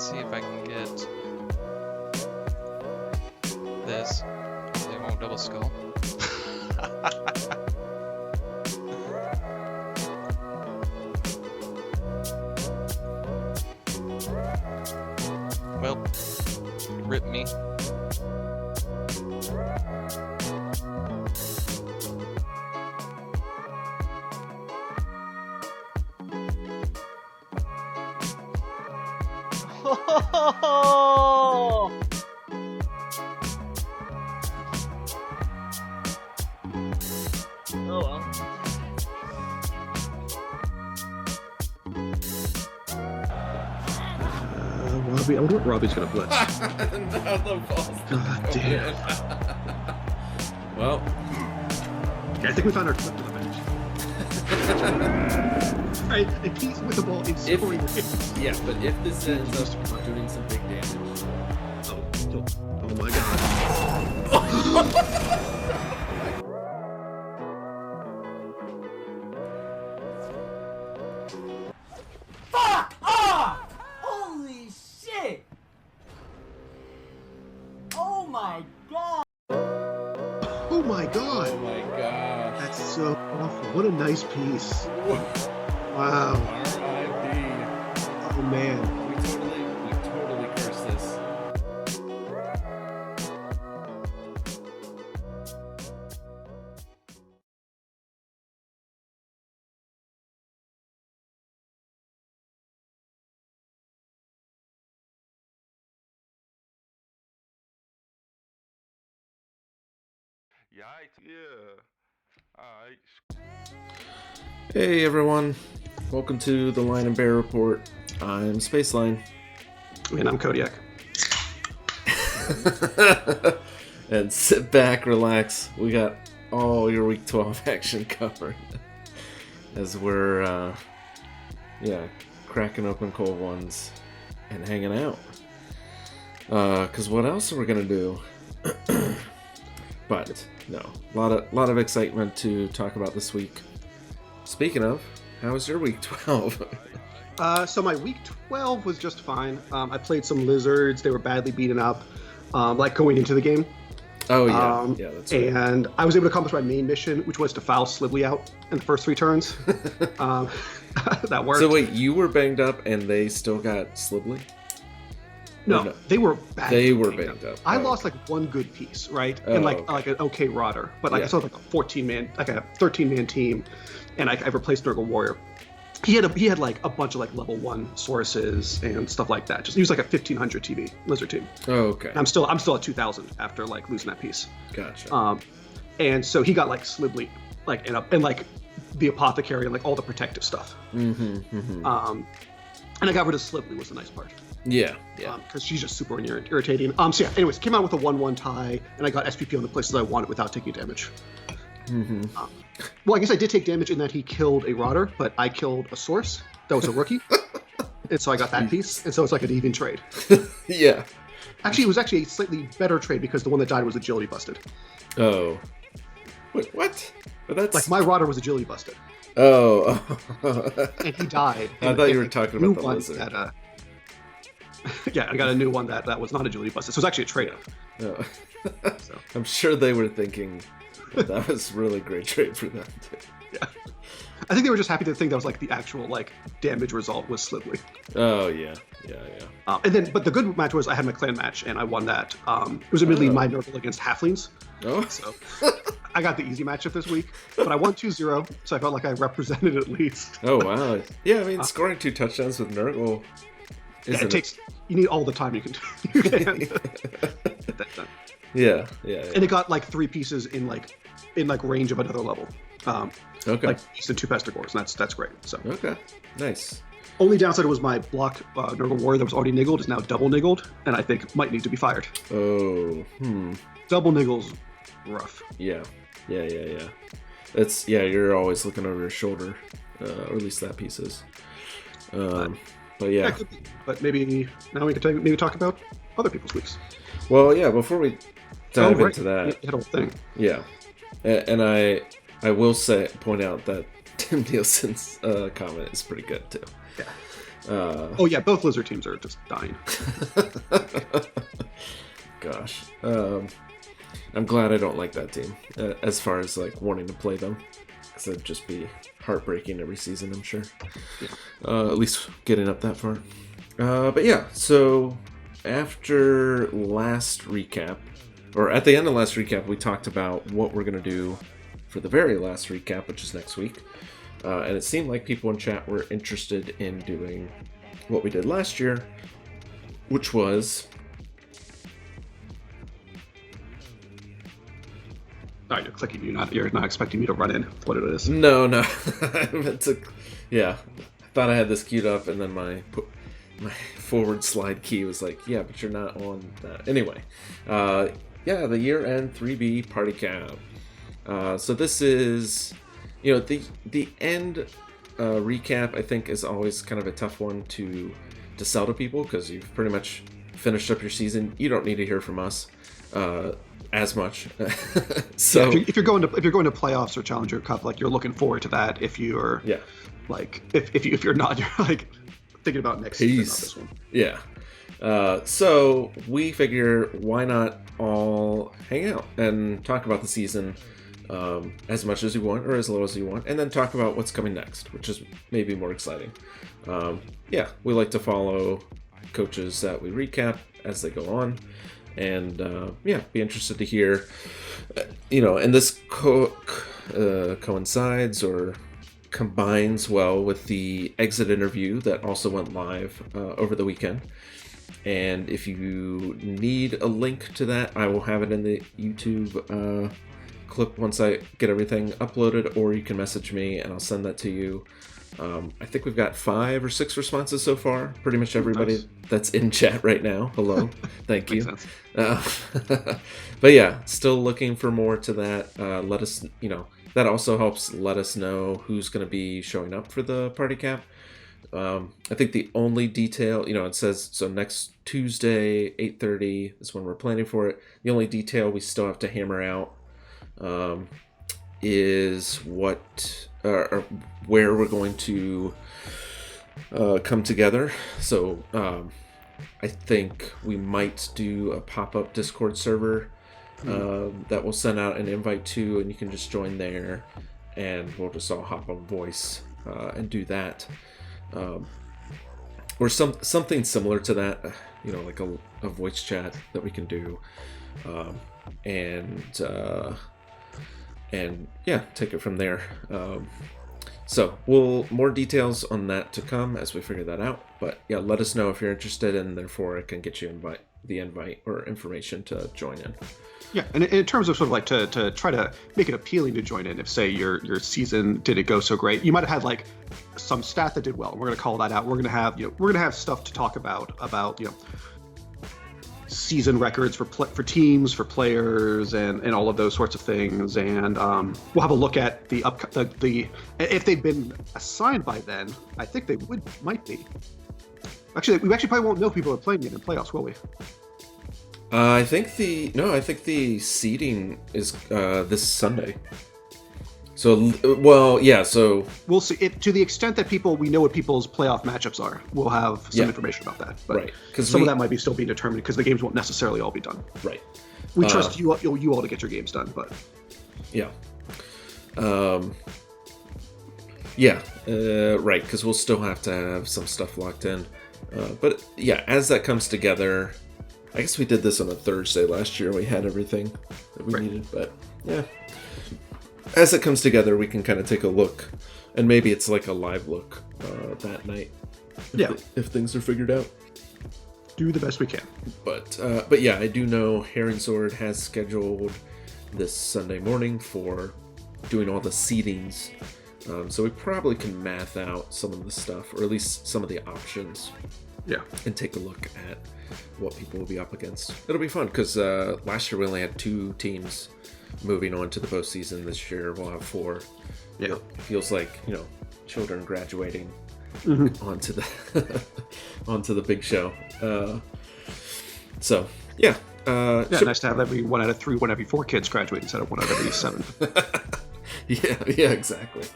Let's see if I can get this. Hopefully it won't double skull. Well, rip me. Oh! Oh well. Robbie, I wonder what Robbie's gonna blitz. Now the ball's God damn. Well, Okay, I think we found our clip to the bench. Right, and Pete's with the ball in scoring range. yeah, but if this ends up doing some big damage, Oh my god. Fuck off! Holy shit! Oh my god! Oh my god. oh my gosh. That's so awful. What a nice piece. Wow. R.I.P. Oh man. We totally cursed this. Yeaait, yeah. Alright. Hey everyone, welcome to the Line and Bear Report. I'm Spaceline. And I'm Kodiak. And sit back, relax. We got all your Week 12 action covered. As we're, cracking open cold ones and hanging out. Because what else are we going to do? But, no. A lot of excitement to talk about this week. Speaking of, how was your Week 12? So my week 12 was just fine. I played some lizards. They were badly beaten up, like going into the game. Oh, yeah. Yeah, that's right. And I was able to accomplish my main mission, which was to foul Slibley out in the first 3 turns. That worked. So wait, you were banged up and they still got Slibley? No, they were badly They were banged up. I Oh. lost like one good piece, right? Oh, and like okay. like an okay rodder, but like Yeah. I saw like a 14-man, like a 13-man team, and I replaced Nurgle Warrior. He had like a bunch of like level 1 sources and stuff like that. Just he was like a 1500 TV lizard team. Oh, okay. And I'm still at 2000 after like losing that piece. Gotcha. And so he got like Slibley, like and like the apothecary and like all the protective stuff. Mm-hmm. And I got rid of Slibley was the nice part. Yeah. Because she's just super irritating. So yeah, anyways, came out with a 1/1 tie, and I got SPP on the places I wanted without taking damage. Mm-hmm. Well, I guess I did take damage in that he killed a Rodder, but I killed a source that was a rookie. And so I got that piece, and so it's like an even trade. Yeah. Actually, it was actually a slightly better trade because the one that died was agility busted. Oh. Wait, what? But that's Like my Rodder was agility busted, Oh. and he died. I thought you were talking about the lizard. Yeah, I got a new one that was not agility busted. So it was actually a trade-off. Oh. So. I'm sure they were thinking that was really great trade for them too. Yeah. I think they were just happy to think that was like the actual like damage result was Slibley. Oh yeah. But the good match was I had my clan match and I won that. It was admittedly my Nurgle against Halflings, Oh. so I got the easy matchup this week. But I won 2-0, so I felt like I represented at least. Oh wow. Yeah, I mean scoring 2 touchdowns with Nurgle Yeah, it takes. You need all the time you can get that done. Yeah. And it got like 3 pieces in like range of another level. Okay. Like piece and 2 Pestigores, and that's great. So Okay. Nice. only downside was my block Nurgle Warrior that was already niggled is now double niggled, and I think might need to be fired. Oh. Double niggles, rough. Yeah. It's you're always looking over your shoulder, or at least that piece is. But yeah. That could be. But maybe now we can maybe talk about other people's weeks. Well, yeah. Before we dive right. into that, You had a whole thing. yeah, and I will point out that Tim Nielsen's comment is pretty good too. Yeah. Oh yeah, both Lizard teams are just dying. Gosh. I'm glad I don't like that team, as far as like wanting to play them, because it'd just be heartbreaking every season, I'm sure. At least getting up that far. But yeah, so after last recap, or at the end of last recap, we talked about what we're going to do for the very last recap, which is next week. And it seemed like people in chat were interested in doing what we did last year, which was... Oh, it looks like you're not expecting me to run in. That's what it is. No. I meant to... Yeah. I thought I had this queued up, and then my forward slide key was like, yeah, but you're not on that. Anyway. Yeah, the year-end 3B party cap. So this is... You know, the end recap, I think, is always kind of a tough one to sell to people, because you've pretty much finished up your season. You don't need to hear from us as much. So yeah, if you're going to playoffs or Challenger Cup, like, you're looking forward to that. If you're like if you're not, you're like thinking about next season, not this one. Yeah. So we figure, why not all hang out and talk about the season as much as you want, or as low as you want, and then talk about what's coming next, which is maybe more exciting. Yeah, we like to follow coaches that we recap as they go on, and yeah, be interested to hear, and this coincides or combines well with the exit interview that also went live over the weekend. And if you need a link to that, I will have it in the YouTube clip once I get everything uploaded, or you can message me and I'll send that to you. I think we've got 5 or 6 responses so far. Pretty much everybody that's in chat right now. Hello. Thank you. But yeah, still looking for more to that. Let us, that also helps let us know who's going to be showing up for the party cap. I think the only detail, it says, so next Tuesday, 8:30 is when we're planning for it. The only detail we still have to hammer out is what, or where we're going to come together. So I think we might do a pop-up Discord server that we'll send out an invite to, and you can just join there, and we'll just all hop on voice and do that. Or something similar to that, like a voice chat that we can do, and yeah, take it from there. So more details on that to come as we figure that out. But yeah, let us know if you're interested, and therefore I can get you the invite or information to join in. Yeah, and in terms of sort of like to try to make it appealing to join in, if say your season didn't go so great, you might have had like some stat that did well. We're going to call that out. We're going to have stuff to talk about season records for teams, for players, and all of those sorts of things. And we'll have a look at the if they've been assigned by then. I think they might be. Actually, we probably won't know people are playing in the playoffs, will we? I think the seeding is this Sunday. So, well, yeah. So we'll see. To the extent that we know what people's playoff matchups are, we'll have some information about that. But right, because some of that might be still being determined, because the games won't necessarily all be done. Right. We trust you all to get your games done, but yeah. Yeah. Right. Because we'll still have to have some stuff locked in. But yeah, as that comes together. I guess we did this on a Thursday last year. We had everything that we needed, but yeah. As it comes together, we can kind of take a look, and maybe it's like a live look that night. If things are figured out. Do the best we can. But yeah, I do know Heron Sword has scheduled this Sunday morning for doing all the seedings. So we probably can math out some of the stuff, or at least some of the options. Yeah. And take a look at what people will be up against. It'll be fun, because last year we only had 2 teams moving on to the postseason. This year we'll have 4. Yeah. It feels like, children graduating onto the big show. So, yeah. Nice to have every 1 out of 3, 1 every 4 kids graduate instead of 1 out of every 7. Yeah, exactly.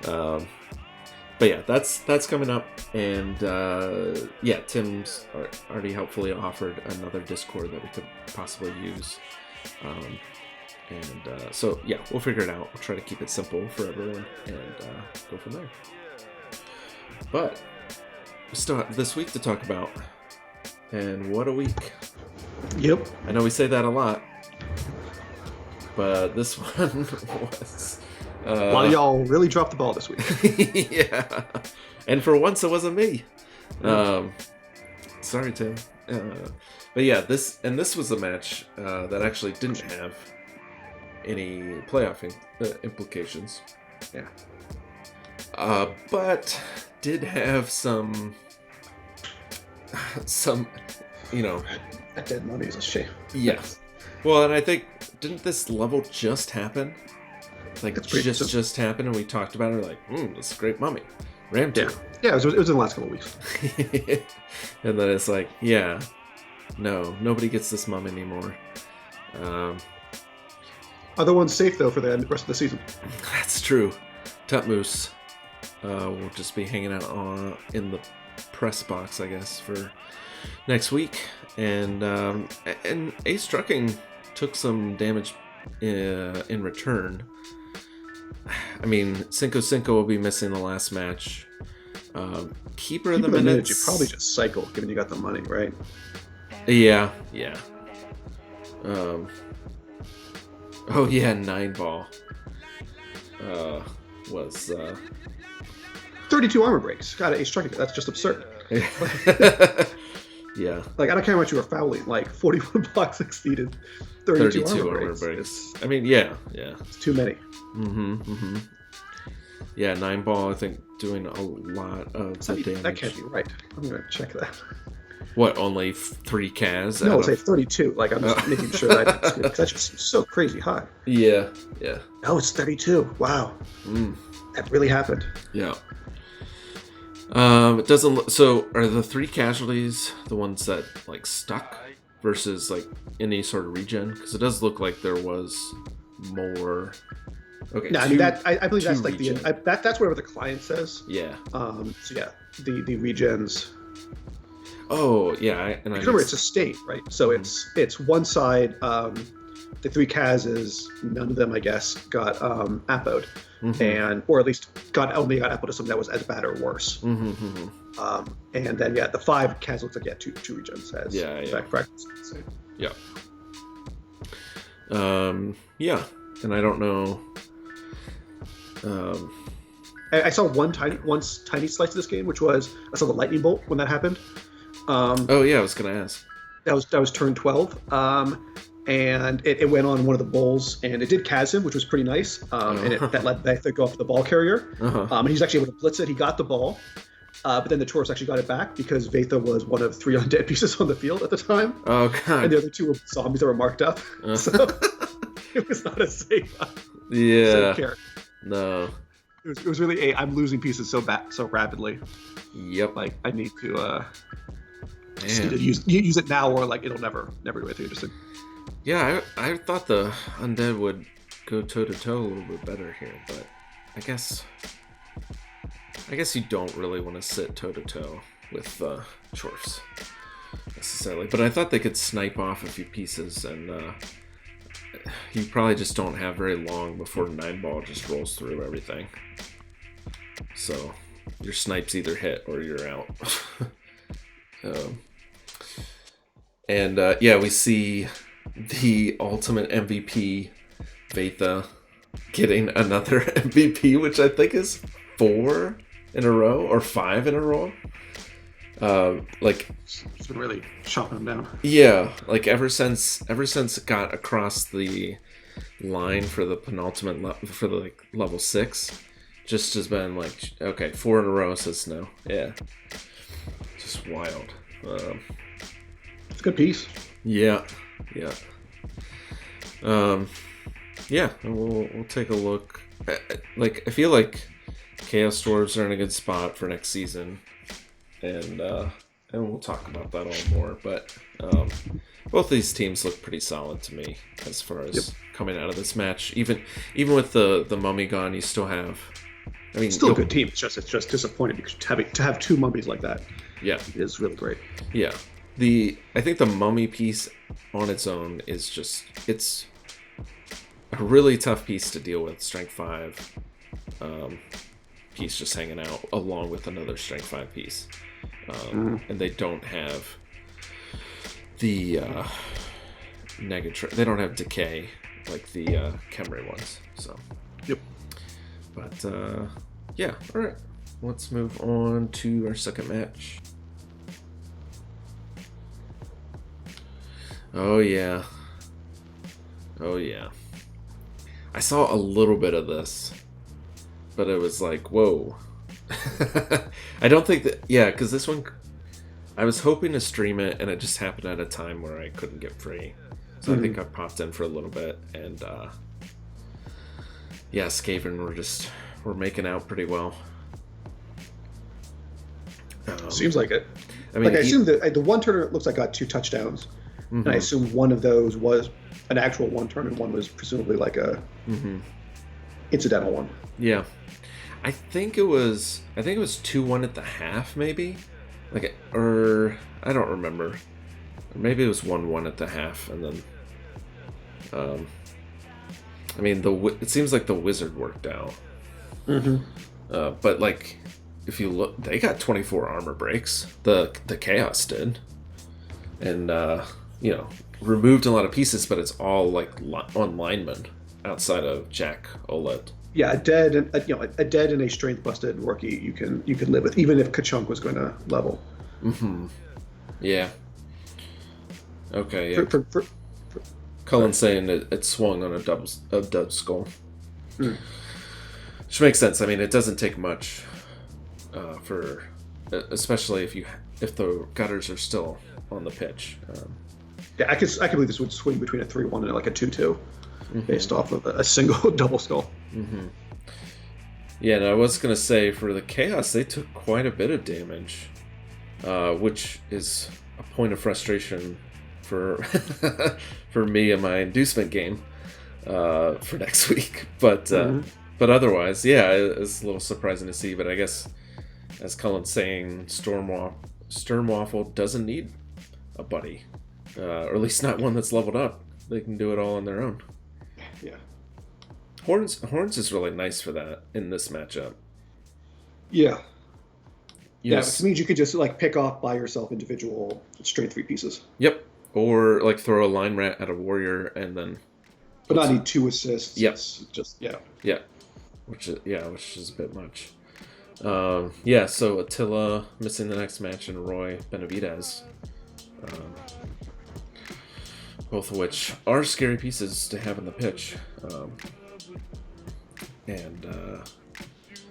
God. but yeah, that's coming up, and yeah, Tim's already helpfully offered another Discord that we could possibly use, and so yeah, we'll figure it out. We'll try to keep it simple for everyone and go from there. But we still have this week to talk about, and what a week! Yep. I know we say that a lot, but this one was. A lot of y'all really dropped the ball this week. Yeah, and for once it wasn't me. Sorry, Tim. But yeah, this was a match that actually didn't have any playoff implications. Yeah. But did have some, That dead money is a shame. Yes. Well, and I think didn't this level just happen? Like just happened, and we talked about it. We're like, this is a great mummy. Ram 2. Yeah. It was in the last couple of weeks. And then it's like, yeah, no, nobody gets this mum anymore. Other one's safe though for the rest of the season. That's true. Tutmoose will just be hanging out in the press box, I guess, for next week. And Ace Trucking took some damage in return. I mean, Cinco will be missing the last match. Keeper of the Minutes. You probably just cycle, given you got the money, right? Yeah. Oh yeah, 9-ball. Was 32 armor breaks. Got Ace Trucking. That's just absurd. Yeah. Like, I don't care how much you were fouling. Like, 41 blocks exceeded 32 armor breaks. I mean, yeah. It's too many. Yeah, 9-ball, I think, doing a lot of the damage. That can't be right. I'm going to check that. What, only 3 Cas? No, say 32. Like, I'm just making sure that that's just so crazy high. Yeah. Oh, it's 32. Wow. That really happened. Yeah. It doesn't look, so are the 3 casualties the ones that like stuck versus like any sort of regen? Because it does look like there was more. Okay. No, I mean I believe that's like that's whatever the client says. Yeah. So yeah, the regens. Oh yeah, Remember, it's a state, right? So it's one side. The 3 Kazes, none of them, I guess, got appoed, or at least only got appoed to something that was as bad or worse. And then the 5 Kaz looks like two regens as practice. So. Yeah. And I don't know. I saw one tiny slice of this game, which was I saw the lightning bolt when that happened. Oh yeah, I was gonna ask. That was turn 12. And it went on one of the bowls, and it did Kaz him, which was pretty nice. And that let Vaetha go off the ball carrier. And he's actually able to blitz it. He got the ball, but then the Taurus actually got it back because Vaetha was one of 3 undead pieces on the field at the time. Oh god! And the other 2 were zombies that were marked up. So it was not a safe. Yeah. Safe No. It was really I'm losing pieces so rapidly. Yep. Like I need to use it now, or like it'll never do anything interesting. Yeah, I thought the undead would go toe-to-toe a little bit better here, but I guess you don't really want to sit toe-to-toe with Chorfs necessarily. But I thought they could snipe off a few pieces, and you probably just don't have very long before 9-ball just rolls through everything. So your snipes either hit or you're out. And we see the ultimate MVP, Vaetha, getting another MVP, which I think is 4 in a row or 5 in a row. It's been really chopping them down. Yeah, like ever since it got across the line for the penultimate level 6, just has been like, okay, 4 in a row says no. Yeah, just wild. It's a good piece. Yeah. We'll take a look. I feel like Chaos Dwarves are in a good spot for next season, and we'll talk about that all more. But both these teams look pretty solid to me as far as coming out of this match. Even with the mummy gone, you still have I mean, Still a good team. It's just disappointing because to have two mummies like that, yeah, is really great. Yeah, I think the mummy piece on its own is just it's a really tough piece to deal with. Strength 5 piece just hanging out along with another Strength 5 piece, and they don't have the they don't have decay like the Khemri ones. So Yep. but yeah, all right. Let's move on to our second match. Oh yeah. Oh yeah. I saw a little bit of this, but it was like, whoa. I don't think that, yeah, because this one, I was hoping to stream it, and it just happened at a time where I couldn't get free. So I think I popped in for a little bit, and yeah, Skaven were making out pretty well. Seems like it. I mean, I assume that the one turner looks like got 2 touchdowns, and I assume one of those was an actual one turn, and one was presumably like a incidental one. Yeah, I think it was 2-1 at the half, maybe, or I don't remember. Or maybe it was 1-1 at the half, and then, I mean, it seems like the wizard worked out. But like, if you look, they got 24 armor breaks. The chaos did, and you know, removed a lot of pieces, but it's all like on linemen outside of Jack Olet. Yeah, a dead and a strength busted rookie you can live with, even if Kachunk was going to level. Yeah. Okay. Yeah. Cullen's saying it swung on a dub skull, which makes sense. I mean, it doesn't take much for, especially if the gutters are still on the pitch. Yeah, I could believe this would swing between a 3-1 and like a 2-2, based off of a single double skull. Yeah, and I was gonna say for the chaos, they took quite a bit of damage, which is a point of frustration for for me and my inducement game for next week. But otherwise, yeah, it's a little surprising to see. But I guess, as Cullen's saying, Sternwaffle doesn't need a buddy, or at least not one that's leveled up. They can do it all on their own. Yeah. Horns is really nice for that in this matchup. Yeah. Yes. It means you could just like pick off by yourself individual strength 3 pieces. Yep. Or like throw a line rat at a warrior and then. But not need 2 assists. Yep. Just yeah. Yeah. Which is a bit much. Yeah. So Attila missing the next match and Roy Benavidez. Both of which are scary pieces to have in the pitch.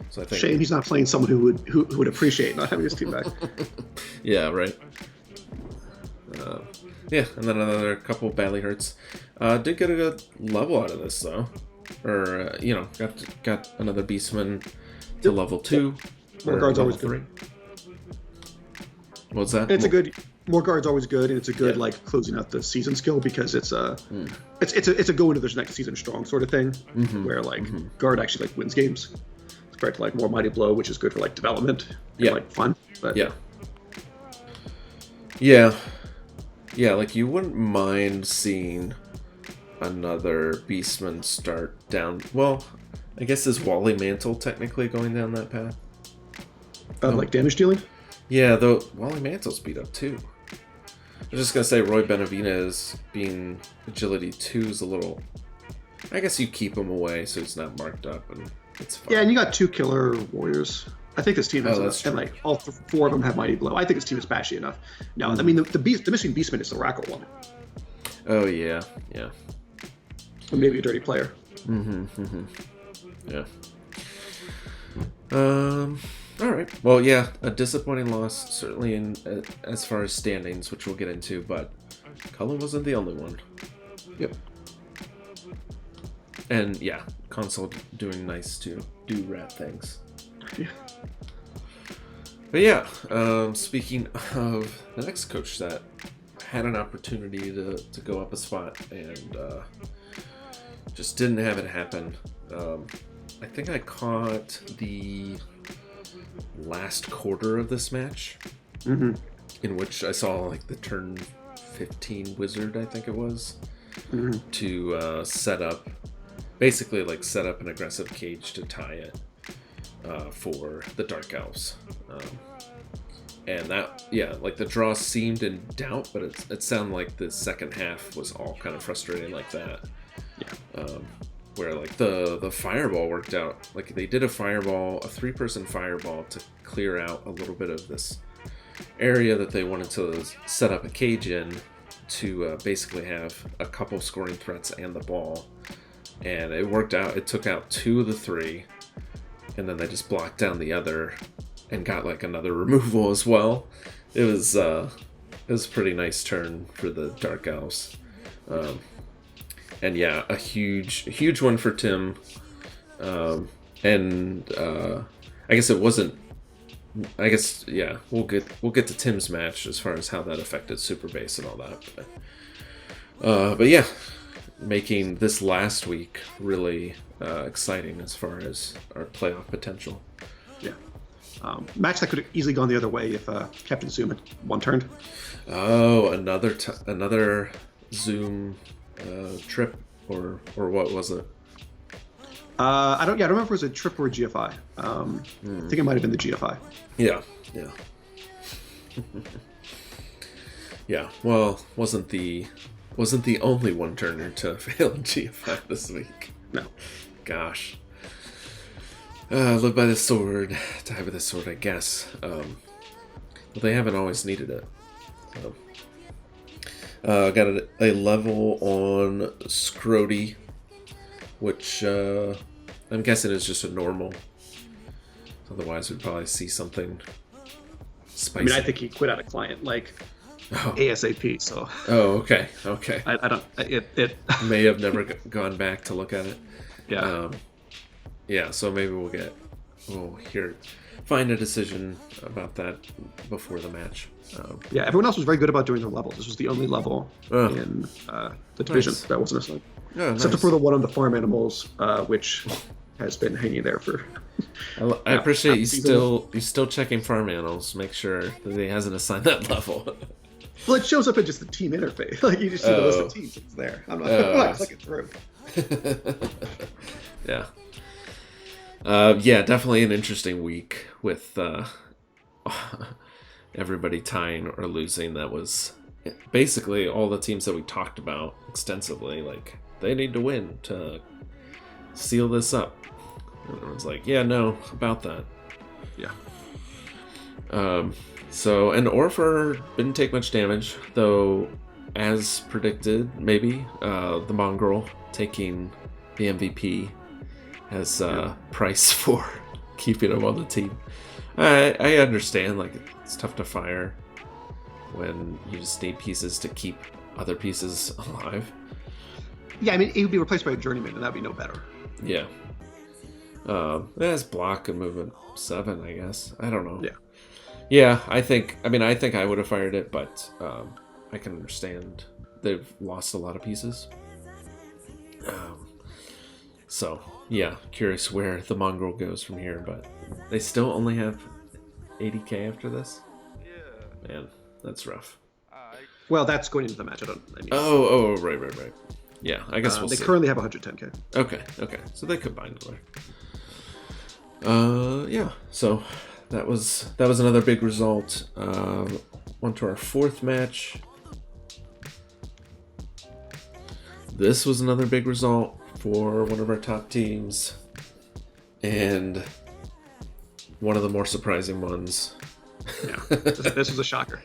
So I think shame he's not playing someone who would appreciate not having his team back. Yeah, right. Yeah, and then another couple badly hurts. Did get a good level out of this though, or got another beastman to level 2. More guards always 3. good. What's that? It's a good. More guards always good, and it's a good like closing out the season skill because it's a go into this next season strong sort of thing, where like guard actually like wins games compared to like more mighty blow, which is good for like development and like fun. But yeah, like you wouldn't mind seeing another beastman start down. Well, I guess is Wally Mantle technically going down that path? Like damage dealing. Yeah, though Wally Mantle's beat up too. I was just gonna say Roy Benavidez being agility 2 is a little. I guess you keep him away so he's not marked up and it's fine. Yeah, and you got 2 killer warriors. I think this team has and like all 4 of them have mighty blow. I think this team is bashy enough. No, I mean the missing beastman is the Rackle one. Oh yeah. Or maybe a dirty player. Yeah. All right. Well, yeah, a disappointing loss, certainly in as far as standings, which we'll get into. But Cullen wasn't the only one. Yep. And yeah, console doing nice to do rat things. Yeah. But yeah, speaking of the next coach that had an opportunity to go up a spot and just didn't have it happen. I think I caught the last quarter of this match, Mm-hmm. in which I saw like the turn 15 wizard, I think it was, Mm-hmm. to set up, basically like set up an aggressive cage to tie it for the Dark Elves. And that, yeah, like the draw seemed in doubt, but it sounded like the second half was all kind of frustrating like that. Yeah. Where like the fireball worked out. Like they did a 3-person fireball to clear out a little bit of this area that they wanted to set up a cage in to basically have a couple scoring threats and the ball. And it worked out. It took out 2 of the 3, and then they just blocked down the other and got like another removal as well. It was a pretty nice turn for the Dark Elves. And yeah, a huge one for Tim. And I guess it wasn't. I guess yeah, we'll get to Tim's match as far as how that affected Super Base and all that. But yeah, making this last week really exciting as far as our playoff potential. Yeah. Match that could have easily gone the other way if Captain Zoom had one turned. Oh, another Zoom trip or what was it? I don't remember if it was a trip or a GFI. I think it might have been the GFI. Yeah. Yeah. Well, wasn't the only one turner to fail in GFI this week. No. Gosh. Live by the sword, die by the sword, I guess. But they haven't always needed it. So. Got a level on Scrody, which I'm guessing is just a normal. Otherwise, we'd probably see something spicy. I mean, I think he quit out a client like ASAP. So. Oh, okay. I don't. It may have never gone back to look at it. Yeah. Yeah. So maybe we'll find a decision about that before the match. Yeah. Everyone else was very good about doing their levels. This was the only level in the division that wasn't assigned. Oh, except for the one on the farm animals, which has been hanging there for. I appreciate you still checking farm animals. Make sure that he hasn't assigned that level. Well, it shows up in just the team interface. Like you just see the list of teams. It's there. I'm not clicking through. Yeah. Yeah, definitely an interesting week with everybody tying or losing. That was basically all the teams that we talked about extensively. Like they need to win to seal this up. And everyone's like, yeah, no, about that. Yeah. So, and Orfer didn't take much damage, though, as predicted, maybe, the Mongrel taking the MVP as price for keeping him on the team. I understand, like, it's tough to fire when you just need pieces to keep other pieces alive. Yeah, I mean, he would be replaced by a journeyman, and that'd be no better. Yeah. It has block and movement 7, I guess. I don't know. Yeah. Yeah, I think I would have fired it, but I can understand they've lost a lot of pieces. So, yeah, curious where the Mongrel goes from here, but they still only have 80k after this? Yeah. Man, that's rough. Well, that's going into the match. Oh, right. Yeah, I guess we'll they see. currently have 110k. Okay. So they combined there. Yeah, so that was another big result. On to our 4th match. This was another big result for one of our top teams, and one of the more surprising ones. Yeah, this was a shocker.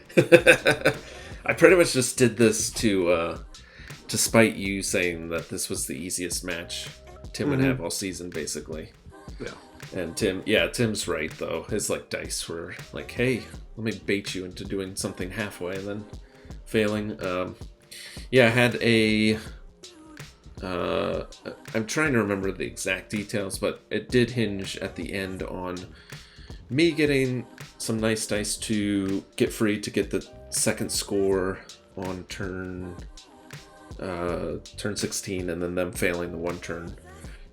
I pretty much just did this to spite you saying that this was the easiest match Tim would have all season, basically. Yeah. And Tim's right, though. His dice were like, hey, let me bait you into doing something halfway and then failing. I had a... I'm trying to remember the exact details, but it did hinge at the end on me getting some nice dice to get free to get the second score on turn 16, and then them failing the one turn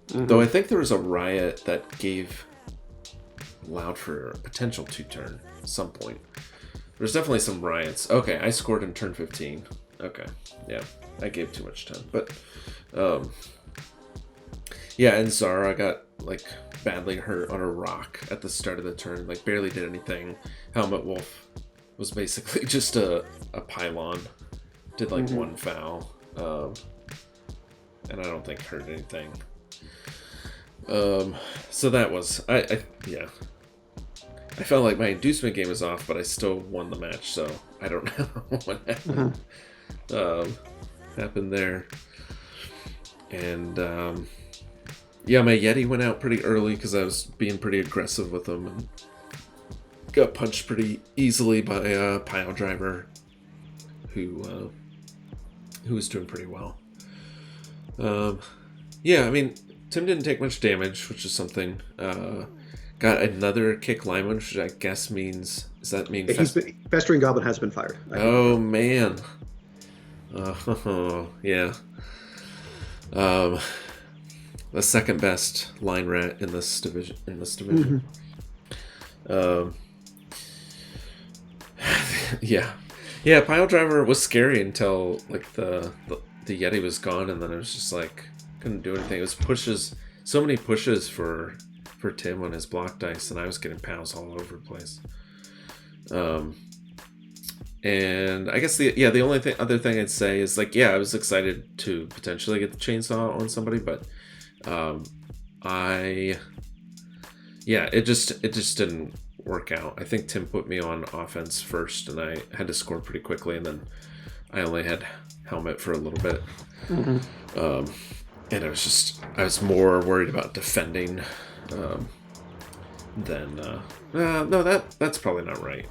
Though I think there was a riot that allowed for a potential 2-turn at some point. There's definitely some riots. Okay, I scored in turn 15. Okay, yeah, I gave too much time. But, yeah, and Zara got, like, badly hurt on a rock at the start of the turn. Like, barely did anything. Helmet Wolf was basically just a pylon. Did, like, one foul. And I don't think hurt anything. So that was... yeah. I felt like my inducement game was off, but I still won the match, so I don't know what happened. Happened there. And, yeah, my Yeti went out pretty early because I was being pretty aggressive with him and got punched pretty easily by a pile driver who was doing pretty well. Yeah, I mean, Tim didn't take much damage, which is something. Got another kick lineman, which I guess means... Does that mean... Festering Goblin has been fired. Oh, man. Yeah. The second best line rat in this division. Yeah. Yeah, pile driver was scary until like the Yeti was gone, and then it was just like couldn't do anything. It was pushes, so many pushes for Tim on his block dice, and I was getting pounds all over the place. And I guess the only other thing I'd say is like, yeah, I was excited to potentially get the chainsaw on somebody, but it just didn't work out. I think Tim put me on offense first, and I had to score pretty quickly, and then I only had helmet for a little bit. And I was more worried about defending than no, that's probably not right.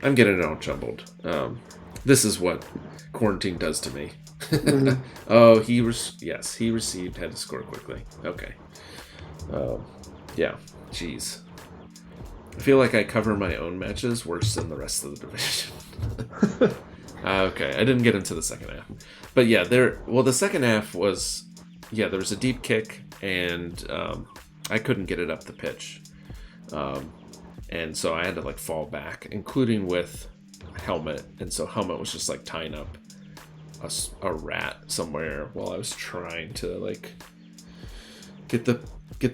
I'm getting it all jumbled. This is what quarantine does to me. Oh, he received, had to score quickly. Okay. Yeah, jeez. I feel like I cover my own matches worse than the rest of the division. Okay, I didn't get into the second half. But yeah, the second half was, there was a deep kick, and I couldn't get it up the pitch. And so I had to like fall back, including with helmet. And so helmet was just like tying up a rat somewhere while I was trying to like get the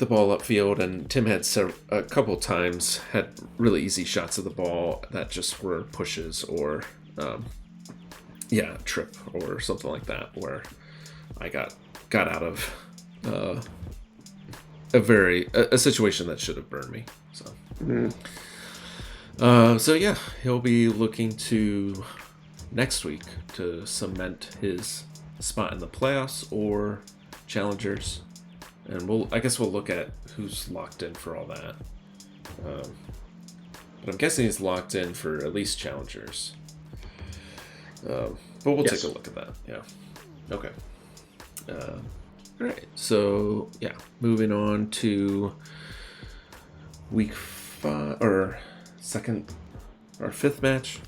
ball upfield. And Tim had a couple times had really easy shots of the ball that just were pushes or trip or something like that, where I got out of a situation that should have burned me. So yeah, he'll be looking to next week to cement his spot in the playoffs or challengers, and I guess we'll look at who's locked in for all that. But I'm guessing he's locked in for at least challengers. But we'll take a look at that. Yeah. Okay. All right. So yeah, moving on to week 5 or fifth match.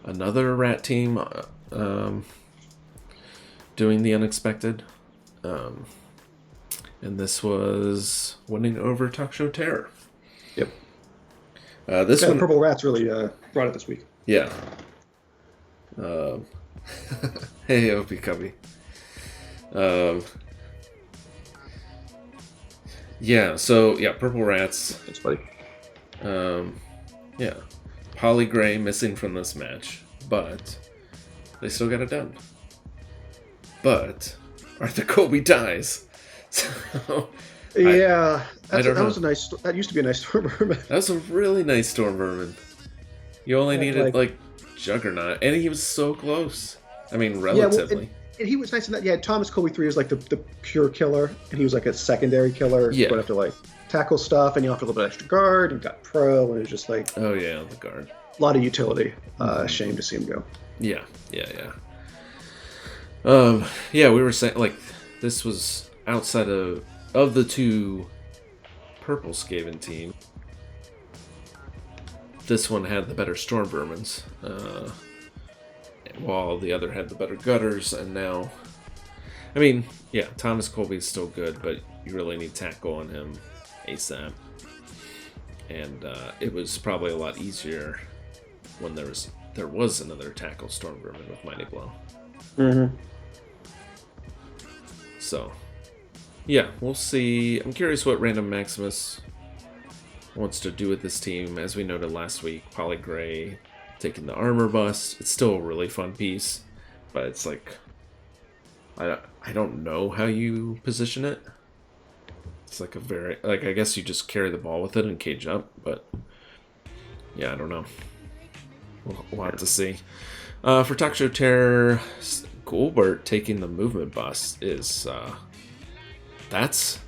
Another rat team doing the unexpected. And this was winning over Talk Show Terror. Yep. This one, Purple Rats really brought it this week. Yeah. Hey, Opie Cubby. Yeah, so, Purple Rats. That's funny. Yeah. Polly Gray missing from this match, but they still got it done. But Arthur Colby dies. So, yeah. That That used to be a nice Storm Vermin. That was a really nice Storm Vermin. You only needed, like, Juggernaut, and he was so close. I mean, relatively. And he was nice in that. Yeah, Thomas Colby 3 was like the pure killer, and he was like a secondary killer. Yeah. You have to like tackle stuff, and you offer a little bit extra guard, and got pro, and it was just like. Oh yeah, the guard. A lot of utility. Shame to see him go. Yeah. We were saying like this was outside of the two purple Skaven team. This one had the better Storm Vermins. While the other had the better gutters, and now I mean, yeah, Thomas Colby's still good, but you really need tackle on him ASAP. And it was probably a lot easier when there was another tackle Storm Vermin with Mighty Blow. Mm-hmm. So, yeah, we'll see. I'm curious what Random Maximus wants to do with this team. As we noted last week, Poly Gray taking the armor bust. It's still a really fun piece, but it's like I don't know how you position it. It's like a very I guess you just carry the ball with it and cage up, but yeah, I don't know. We'll have to see. For Talk Show Terror, Goldbert taking the movement bust is that's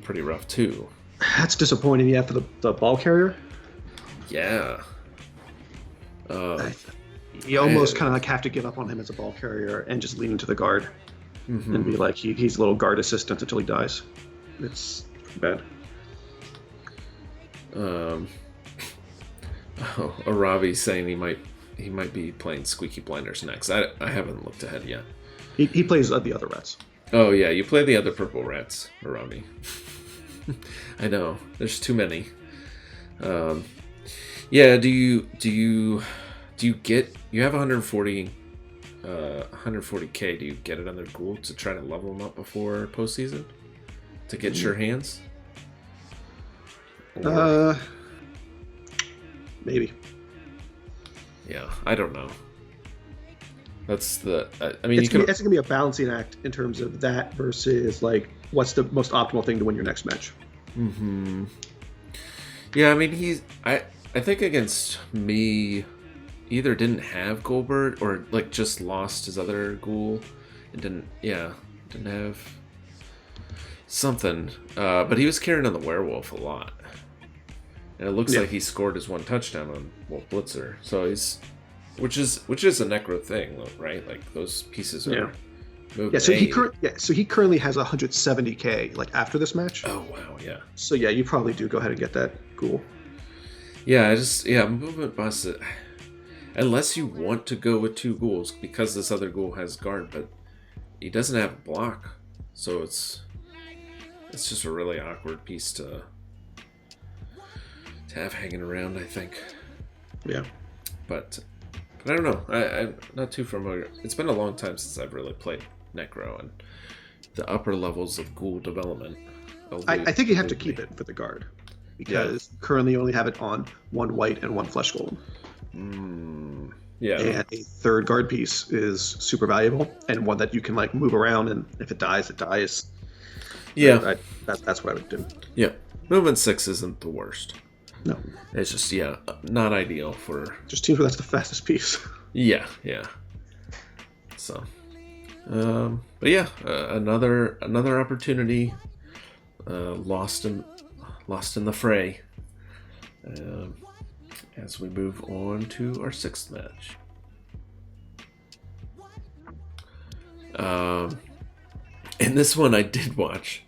pretty rough too. That's disappointing. Yeah, for the ball carrier. Yeah. You almost kind of like have to give up on him as a ball carrier and just lean into the guard and be like he's a little guard assistant until he dies. It's bad. Arabi's saying he might be playing Squeaky Blinders next. I haven't looked ahead yet. He plays the other rats. Oh yeah, you play the other purple rats, Arabi. I know. There's too many. Yeah. Do you get? You have 140. 140k. Do you get another ghoul to try to level them up before postseason to get your hands? Or... maybe. Yeah, I don't know. That's the. I mean, it's gonna be a balancing act in terms of that versus like what's the most optimal thing to win your next match. Mm-hmm. Yeah, I mean I think against me, either didn't have Goldbert or like just lost his other ghoul and didn't have something. But he was carrying on the werewolf a lot. And it looks like he scored his one touchdown on Wolf Blitzer. So which is a necro thing, right? Like those pieces are moved. Yeah, so he currently has 170k like after this match. Oh wow, yeah. So yeah, you probably do go ahead and get that ghoul. Yeah, movement bust. Unless you want to go with two ghouls because this other ghoul has guard, but he doesn't have a block, so it's just a really awkward piece to have hanging around, I think. Yeah. But I don't know. I'm not too familiar. It's been a long time since I've really played Necro and the upper levels of ghoul development. I think you have to keep it for the guard because currently you only have it on one white and one flesh golem. Yeah. And a third guard piece is super valuable and one that you can like move around, and if it dies, it dies. Yeah. That's what I would do. Yeah. Movement 6 isn't the worst. No. It's just, not ideal for... Just teams where that's the fastest piece. Yeah. So, but yeah, another opportunity lost in the fray. As we move on to our sixth match. And this one I did watch.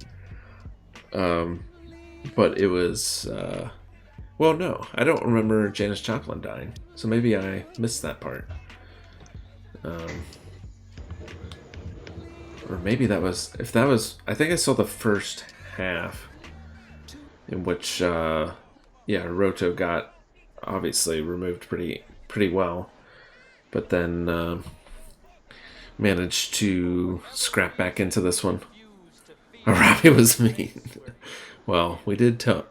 But it was... well, no, I don't remember Janis Joplin dying, so maybe I missed that part. Or maybe that was... I think I saw the first half in which, Roto got obviously removed pretty well, but then managed to scrap back into this one. Arabi was mean. Well, we did tell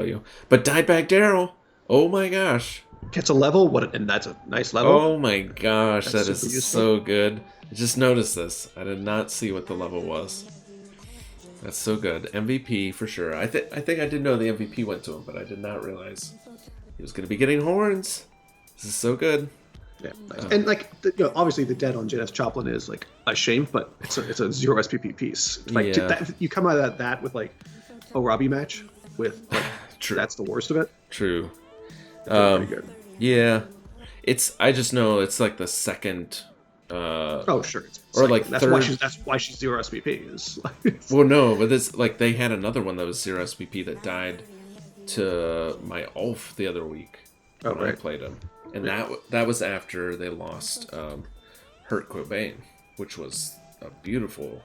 you, but Dieback Daryl. Oh my gosh! Gets a level. And that's a nice level. Oh my gosh, That's that is useful. so good. I just noticed this. I did not see what the level was. That's so good. MVP for sure. I think I did know the MVP went to him, but I did not realize he was going to be getting horns. This is so good. Yeah, nice. And like obviously the dead on Janis Joplin is like a shame, but it's a 0 SPP piece. Like you come out of that with like a Robbie match with like True. That's the worst of it. True. Pretty good. Yeah, I just know it's like the second. Oh sure. Or like that's third. why she's 0 SPP. Is like, Well, no, but this like they had another one that was 0 SPP that died to my Ulf the other week when I played him, and that was after they lost Hurt Cobain, which was a beautiful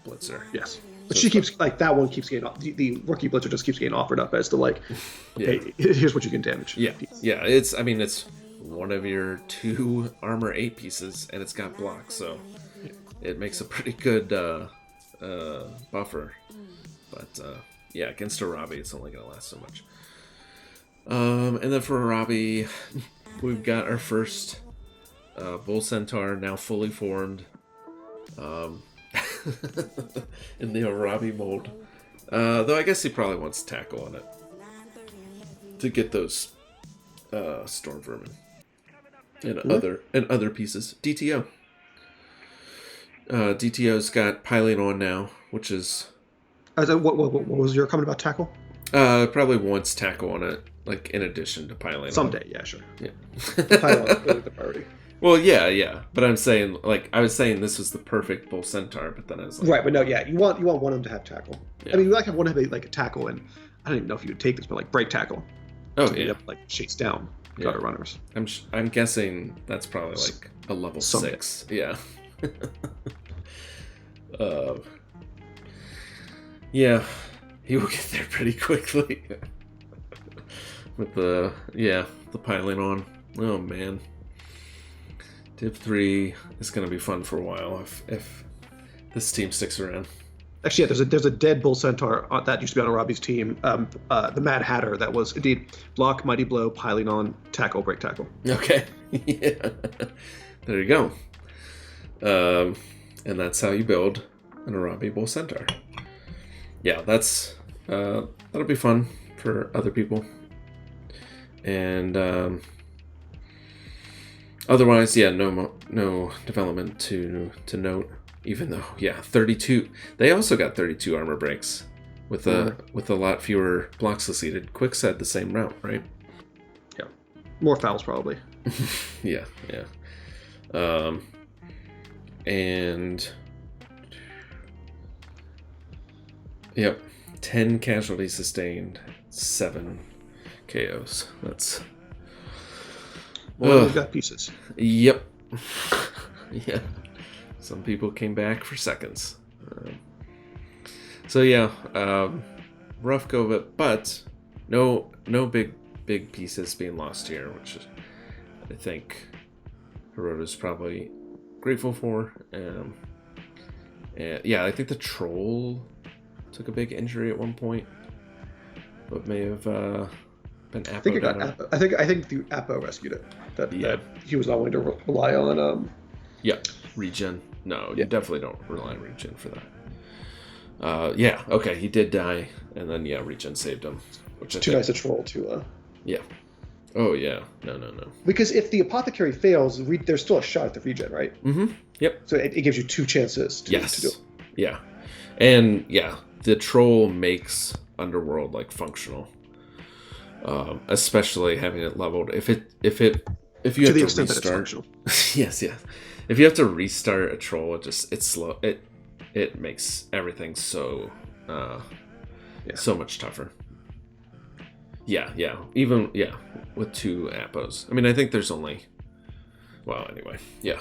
blitzer. Yes. But she keeps, like, that one keeps getting, the rookie blitzer just keeps getting offered up as to, like, hey, here's what you can damage. Yeah. Yeah. It's one of your 2 armor 8 pieces, and it's got block, so it makes a pretty good buffer. But yeah, against a Robbie, it's only going to last so much. And then for a Robbie, we've got our first Bull Centaur now fully formed. In the Arabi mold. Though I guess he probably wants tackle on it to get those storm vermin and other pieces. DTO. DTO's got piling on now, which is What was your comment about tackle? probably wants tackle on it, like in addition to piling Someday, on. yeah, sure. Yeah. Pile on is really the priority. Well, yeah, but I'm saying, like, I was saying this was the perfect Bull Centaur, but then I was like, Right, but no, yeah, you want one of them to have tackle. Yeah. I mean, you like have one to have like a tackle, and I don't even know if you would take this, but like break tackle. oh So you yeah, have to, like chase down gutter runners. I'm guessing that's probably like a level Someday. 6. Yeah. Yeah, he will get there pretty quickly. With the piling on. Oh man. Div 3 is going to be fun for a while if this team sticks around. Actually, yeah, there's a dead Bull Centaur that used to be on Robbie's team. The Mad Hatter that was indeed block, mighty blow, piling on, tackle, break tackle. Okay. Yeah. There you go. And that's how you build an Arabi Bull Centaur. Yeah, that's that'll be fun for other people. And otherwise, yeah, no development to note. Even though, yeah, 32. They also got 32 armor breaks with a lot fewer blocks succeeded. Quick said the same route, right? Yeah, more fouls probably. Yeah. And yep, 10 casualties sustained, 7 KOs. That's We've got pieces. Yep. Yeah. Some people came back for seconds. So yeah, rough go of it, but no big pieces being lost here, which I think Hirota's probably grateful for. And yeah, I think the troll took a big injury at one point, but may have been Apo. I think the Apo rescued it. That he was not willing to rely on. Yeah, regen. No, you definitely don't rely on regen for that. Yeah, okay, he did die, and then regen saved him, which I too nice a troll to. Yeah. Oh yeah. No. Because if the apothecary fails, there's still a shot at the regen, right? Mm-hmm. Yep. So it gives you 2 chances to do it. Yeah. And yeah, the troll makes Underworld like functional. Especially having it leveled. If you have to extent that it's functional. Yes. If you have to restart a troll, it's slow. It makes everything so so much tougher. Yeah. Even with 2 Apos. I mean, I think there's only. Well, anyway, yeah.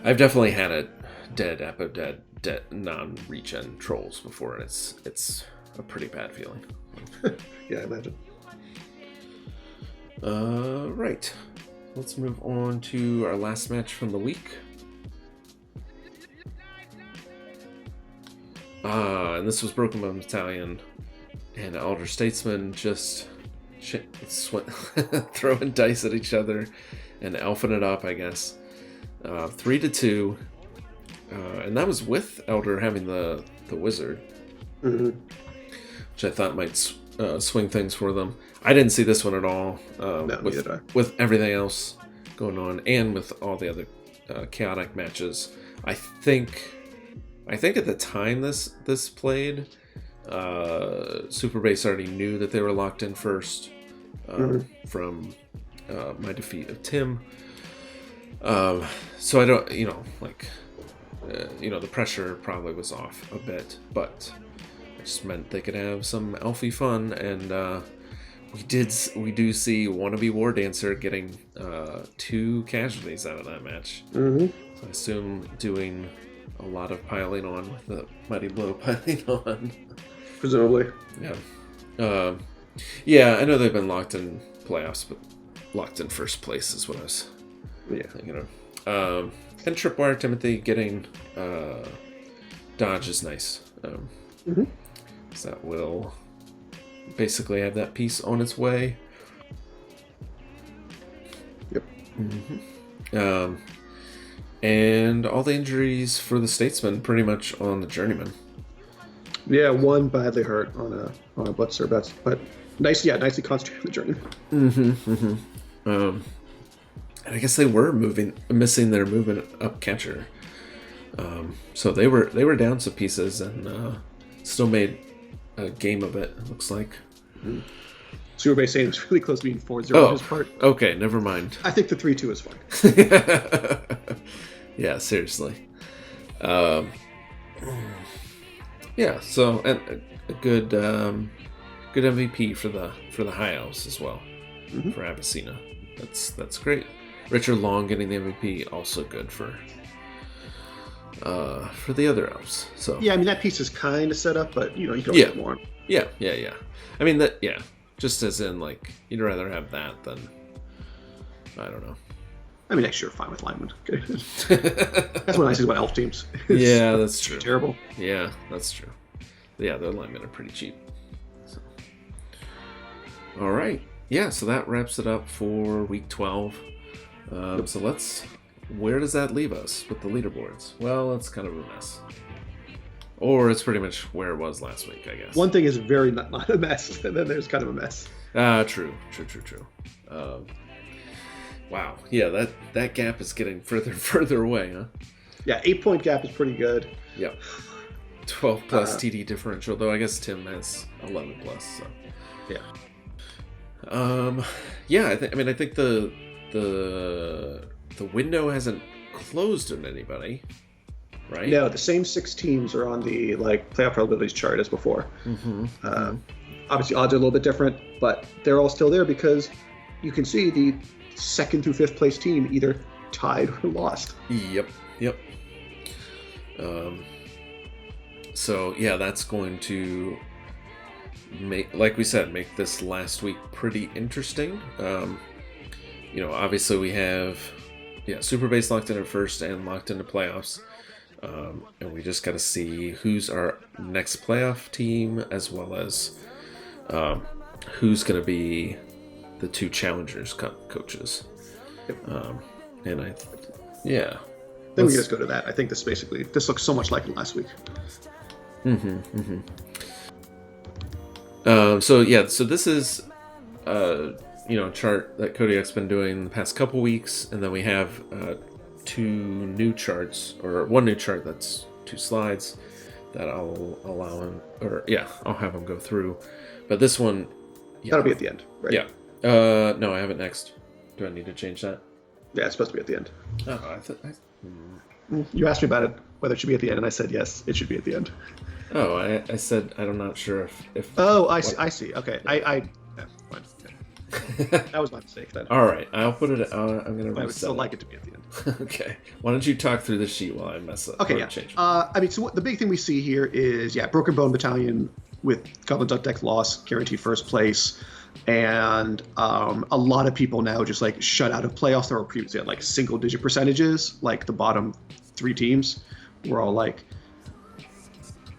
I've definitely had a dead Apo, dead non-regen trolls before, and it's a pretty bad feeling. Yeah, I imagine. Right. Let's move on to our last match from the week. And this was Broken Bone Battalion and Elder Statesman just throwing dice at each other and elfing it up, I guess. 3-2. And that was with Elder having the Wizard. Mm-hmm. Which I thought might swing things for them. I didn't see this one at all. With everything else going on, and with all the other chaotic matches, I think at the time this played, Super Base already knew that they were locked in first from my defeat of Tim. So I don't, the pressure probably was off a bit, but it just meant they could have some elfy fun, and we do see wannabe War Dancer getting 2 casualties out of that match. Mm-hmm. So I assume doing a lot of piling on, the Mighty Blow piling on. Presumably. Yeah. Yeah, I know they've been locked in playoffs, but locked in first place is what I was thinking of. And Tripwire Timothy getting dodge is nice. So that will basically have that piece on its way. Yep. And all the injuries for the Statesman pretty much on the Journeyman. Yeah, one badly hurt on a blitzer, but nicely concentrated on the Journeyman. And I guess they were missing their movement up catcher. So they were down some pieces and still made a game of it. It looks like. Super saying it was really close to being 4-0 on his part. Okay, never mind. I think the 3-2 is fine. Yeah, seriously. Yeah, so and a good MVP for the High Elves as well, for Abyssina. That's great. Richard Long getting the MVP, also good for the other elves. So yeah, I mean that piece is kind of set up, but you can get more. Yeah. I mean that. Yeah, just as in like you'd rather have that than I don't know. I mean, next year fine with linemen. That's what I say about elf teams. Yeah, that's true. Terrible. Yeah, that's true. Yeah, their linemen are pretty cheap. So. All right. Yeah, so that wraps it up for week 12. So where does that leave us with the leaderboards? Well, it's kind of a mess. Or it's pretty much where it was last week, I guess. One thing is very not a mess, and then there's kind of a mess. True. Wow. Yeah, that gap is getting further and further away, huh? Yeah, 8-point gap is pretty good. Yep. 12 plus TD differential, though I guess Tim has 11 plus, so. Yeah. Yeah, I think the window hasn't closed on anybody, right? No, the same 6 teams are on the playoff probabilities chart as before. Obviously, odds are a little bit different, but they're all still there because you can see the 2nd through 5th place team either tied or lost. Yep. So yeah, that's going to make this last week pretty interesting. Obviously we have Super Base locked in at first and locked into playoffs, and we just got to see who's our next playoff team as well as who's going to be the 2 challengers coaches. Yep. And then we can just go to that. I think this looks so much like last week. So this is a chart that Kodiak's been doing the past couple weeks, and then we have 2 new charts, or 1 new chart that's 2 slides that I'll allow him, I'll have him go through. But this one, that'll be at the end, right? Yeah. No, I have it next. Do I need to change that? Yeah, it's supposed to be at the end. Oh, You asked me about it, whether it should be at the end, and I said yes, it should be at the end. Oh, I said I'm not sure if. Oh, I see. Okay, fine. That was my mistake then. All right, I'll put it. I'm gonna. I would still like it to be at the end. Okay. Why don't you talk through the sheet while I mess up? Okay, yeah. So the big thing we see here is Broken Bone Battalion with Goblins on Deck loss, guaranteed first place, and a lot of people now just shut out of playoffs that were previously at single-digit percentages, like the bottom 3 teams. We're all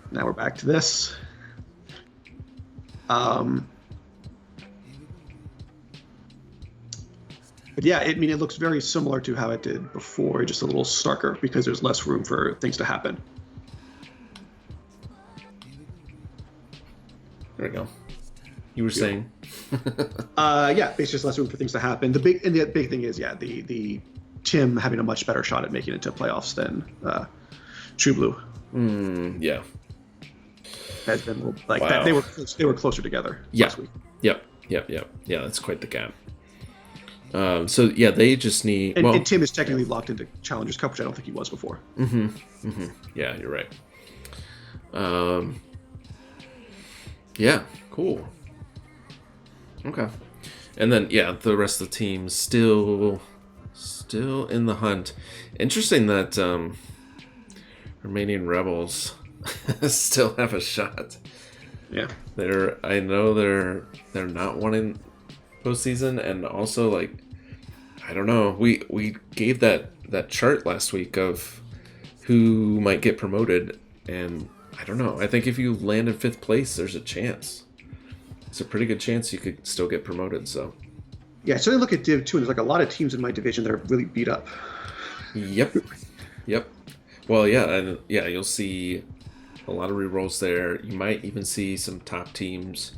now we're back to this. But yeah, it looks very similar to how it did before, just a little starker because there's less room for things to happen. There we go. You were saying? It's just less room for things to happen. The big thing is the Tim having a much better shot at making it to playoffs than True Blue. Yeah. Has been wow. That. They were closer together last week. Yep. Yeah, that's quite the gap. They just need. And Tim is technically locked into Challengers Cup, which I don't think he was before. Yeah, you're right. Yeah, cool. Okay, and then the rest of the team still in the hunt. Interesting that Remaining Rebels still have a shot. Yeah. I know they're not wanting postseason, and also like I don't know. We gave that chart last week of who might get promoted, and I don't know. I think if you land in 5th place, there's a chance. It's a pretty good chance you could still get promoted. So Yeah, so I look at Div 2, and there's like a lot of teams in my division that are really beat up. Yep. Well, yeah, and yeah, you'll see a lot of rerolls there. You might even see some top teams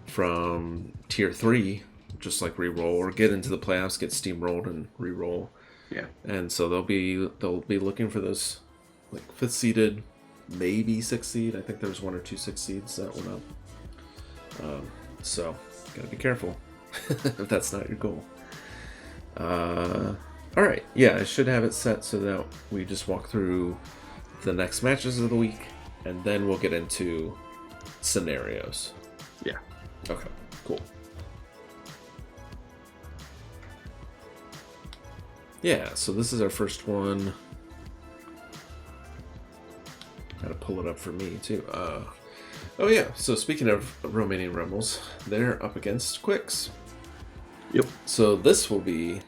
from Tier 3 just like reroll or get into the playoffs, get steamrolled and reroll. Yeah. And so they'll be looking for those like 5th seeded, maybe 6th seed. I think there was 1 or 2 6th seeds that went up. So gotta be careful if that's not your goal. All right, yeah, I should have it set so that we just walk through the next matches of the week, and then we'll get into scenarios. Yeah. Okay, cool. Yeah, so this is our first one. Gotta pull it up for me, too. Oh, yeah, so speaking of Romanian Rebels, they're up against Quicks. Yep. So this will be...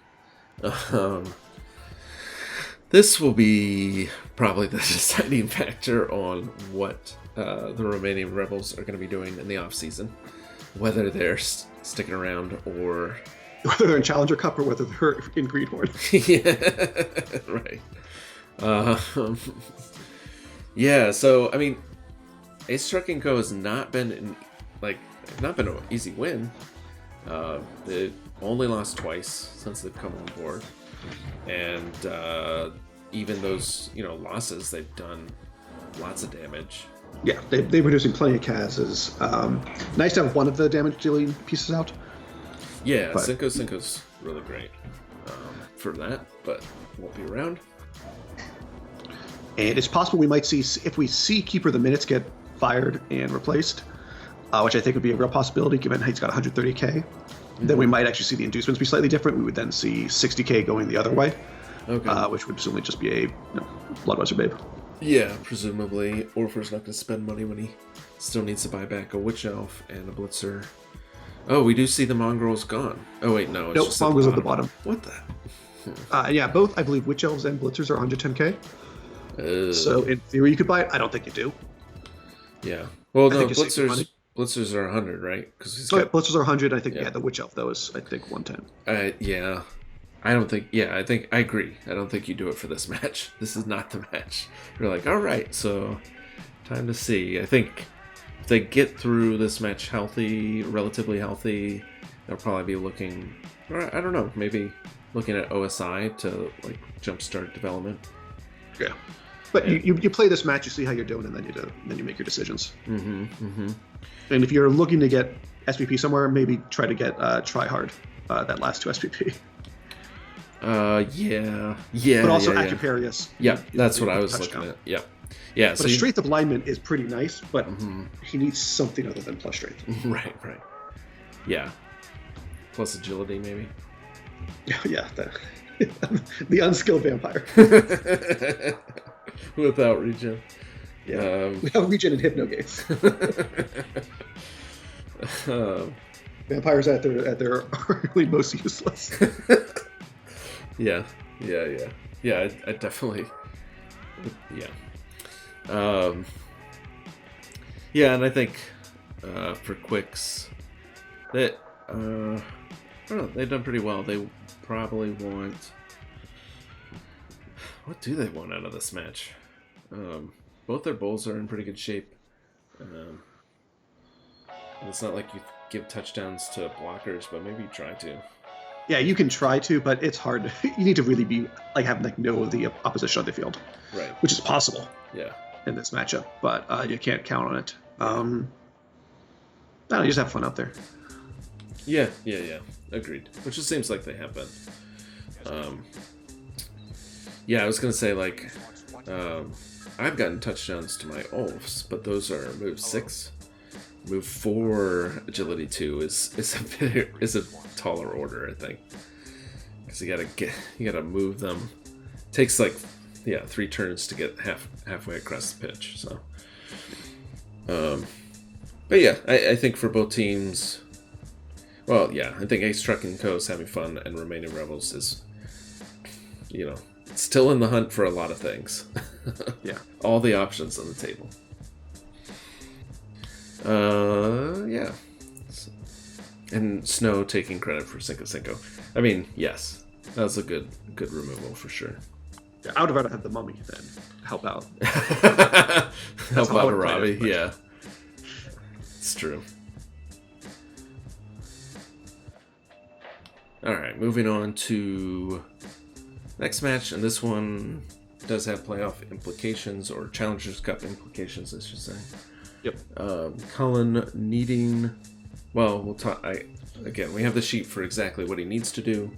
this will be probably the deciding factor on what the Romanian Rebels are going to be doing in the off-season. Whether they're sticking around or... Whether they're in Challenger Cup or whether they're in Greenhorn. Yeah, right. Yeah, so, I mean, Ace Trucking Co. has not been an easy win. They only lost twice since they've come on board. And even those, losses, they've done lots of damage. Yeah, they're producing plenty of Kaz's. Nice to have one of the damage dealing pieces out. Yeah, but... Cinco's really great for that, but won't be around. And it's possible we might see, if we see Keeper of the Minutes get fired and replaced, which I think would be a real possibility given he's got 130k, then we might actually see the inducements be slightly different. We would then see 60k going the other way, which would presumably just be a Bloodweiser Babe. Yeah, presumably. Orpher's not going to spend money when he still needs to buy back a Witch Elf and a Blitzer. Oh, we do see the Mongrels gone. Oh, wait, no. Nope, Mongrels at the bottom. What the? Yeah, both, I believe, Witch Elves and Blitzers are 110k. So, in theory, you could buy it. I don't think you do. Yeah. Well, no, Blitzers are 100, right? Blitzers are 100. I think, the Witch Elf, though, is, I think, 110. Yeah. I agree. I don't think you do it for this match. This is not the match. You're like, all right, so time to see. I think if they get through this match relatively healthy, they'll probably be looking, I don't know, maybe looking at OSI to like jumpstart development. Yeah. But you play this match, you see how you're doing, and then you make your decisions. And if you're looking to get SPP somewhere, maybe try to get Try Hard, that last 2 SPP. Yeah. But also Acuparius. Yeah, that's what I was looking at. Yeah. But a strength of alignment is pretty nice, but he needs something other than plus strength. Right. Yeah. Plus agility, maybe. Yeah. The unskilled vampire. Without regen. Yeah. Without regen and Hypnogates. Vampires at their arguably most useless. Yeah. I definitely. Yeah. Yeah, and I think for Quicks, that I don't know, they've done pretty well. They probably want. What do they want out of this match? Both their bowls are in pretty good shape. It's not like you give touchdowns to blockers, but maybe you try to. Yeah, you can try to, but it's hard. You need to really be know the opposition on the field, right? Which is possible. Yeah. In this matchup, but you can't count on it. You just have fun out there. Yeah. Agreed. Which it seems like they have been. Yeah, I was gonna say I've gotten touchdowns to my Ulfs, but those are move 6. Move 4, agility 2 is a taller order, I think, because you gotta move them. It takes 3 turns to get halfway across the pitch. So, but yeah, I think for both teams, well, yeah, I think Ace Truck and Co is having fun, and Remaining Rebels is, still in the hunt for a lot of things. Yeah. All the options on the table. Yeah. And Snow taking credit for Cinco Cinco. I mean, yes, that was a good removal for sure. Yeah, I would have rather had the Mummy than help out. Help how I out would play Robbie, it, but- yeah. It's true. Alright, moving on to next match, and this one does have playoff implications, or Challengers Cup implications, I should say. Yep. Cullen needing... Well, we'll talk... Again, we have the sheet for exactly what he needs to do.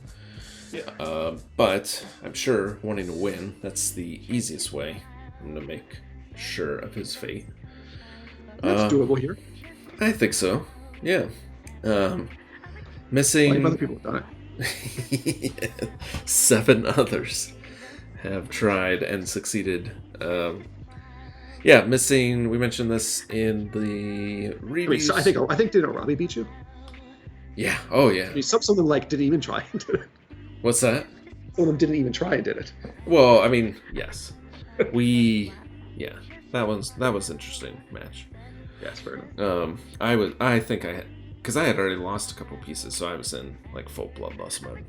Yeah. But I'm sure wanting to win, that's the easiest way. I'm going to make sure of his fate. That's doable here. I think so. Yeah. Plenty Missing... of other people have done it. 7 others have tried and succeeded. Yeah, missing... We mentioned this in the reviews. I think didn't Robbie beat you? Yeah. Oh, yeah. I mean, some of them didn't even try and did it. What's that? Some of them didn't even try and did it. Well, I mean, yes. Yeah. That was interesting match. Yes, fair enough. I think I had, because I had already lost a couple pieces, so I was in like full bloodlust mode.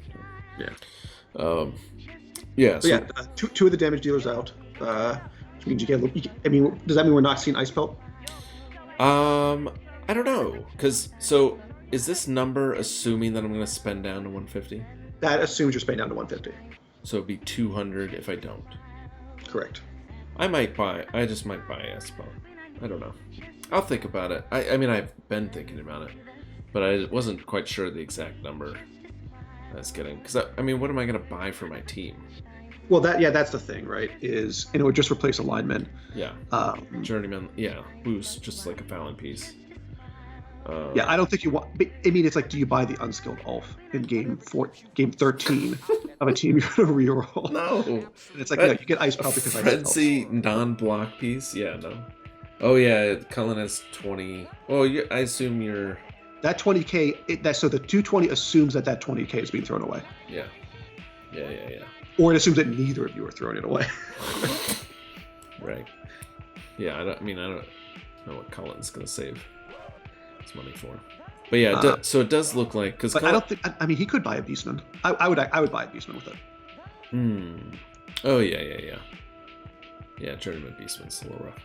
Yeah. Yeah. So yeah, two of the damage dealers out. Which means you get. I mean, does that mean we're not seeing Ice Pelt? I don't know, because so is this number assuming that I'm going to spend down to 150? That assumes you're spending down to 150. So it'd be 200 if I don't. Correct. I just might buy Ice Pelt. I don't know. I'll think about it. I mean, I've been thinking about it, but I wasn't quite sure the exact number I was getting. Because, I mean, what am I going to buy for my team? Well, that's the thing, right? Is, it would just replace a lineman. Yeah. Journeyman, yeah. Boost, just like a Fallon piece. Yeah, I don't think you want... I mean, it's like, do you buy the unskilled Ulf in game 13 of a team you're going to reroll? No. And it's like, no, you get Ice Pelt because Ice Pelt. Frenzy non-block piece? Yeah, no. Oh, yeah, Cullen has 20. Well, I assume you're... That 20k, so the 220 assumes that 20k is being thrown away. Yeah. Or it assumes that neither of you are throwing it away. Right. Yeah, I don't know what Cullen's going to save his money for. But yeah, so it does look like... But I don't think... I mean, he could buy a Beastman. I would buy a Beastman with it. Oh, yeah. Yeah, Journeyman Beastman's a little rough.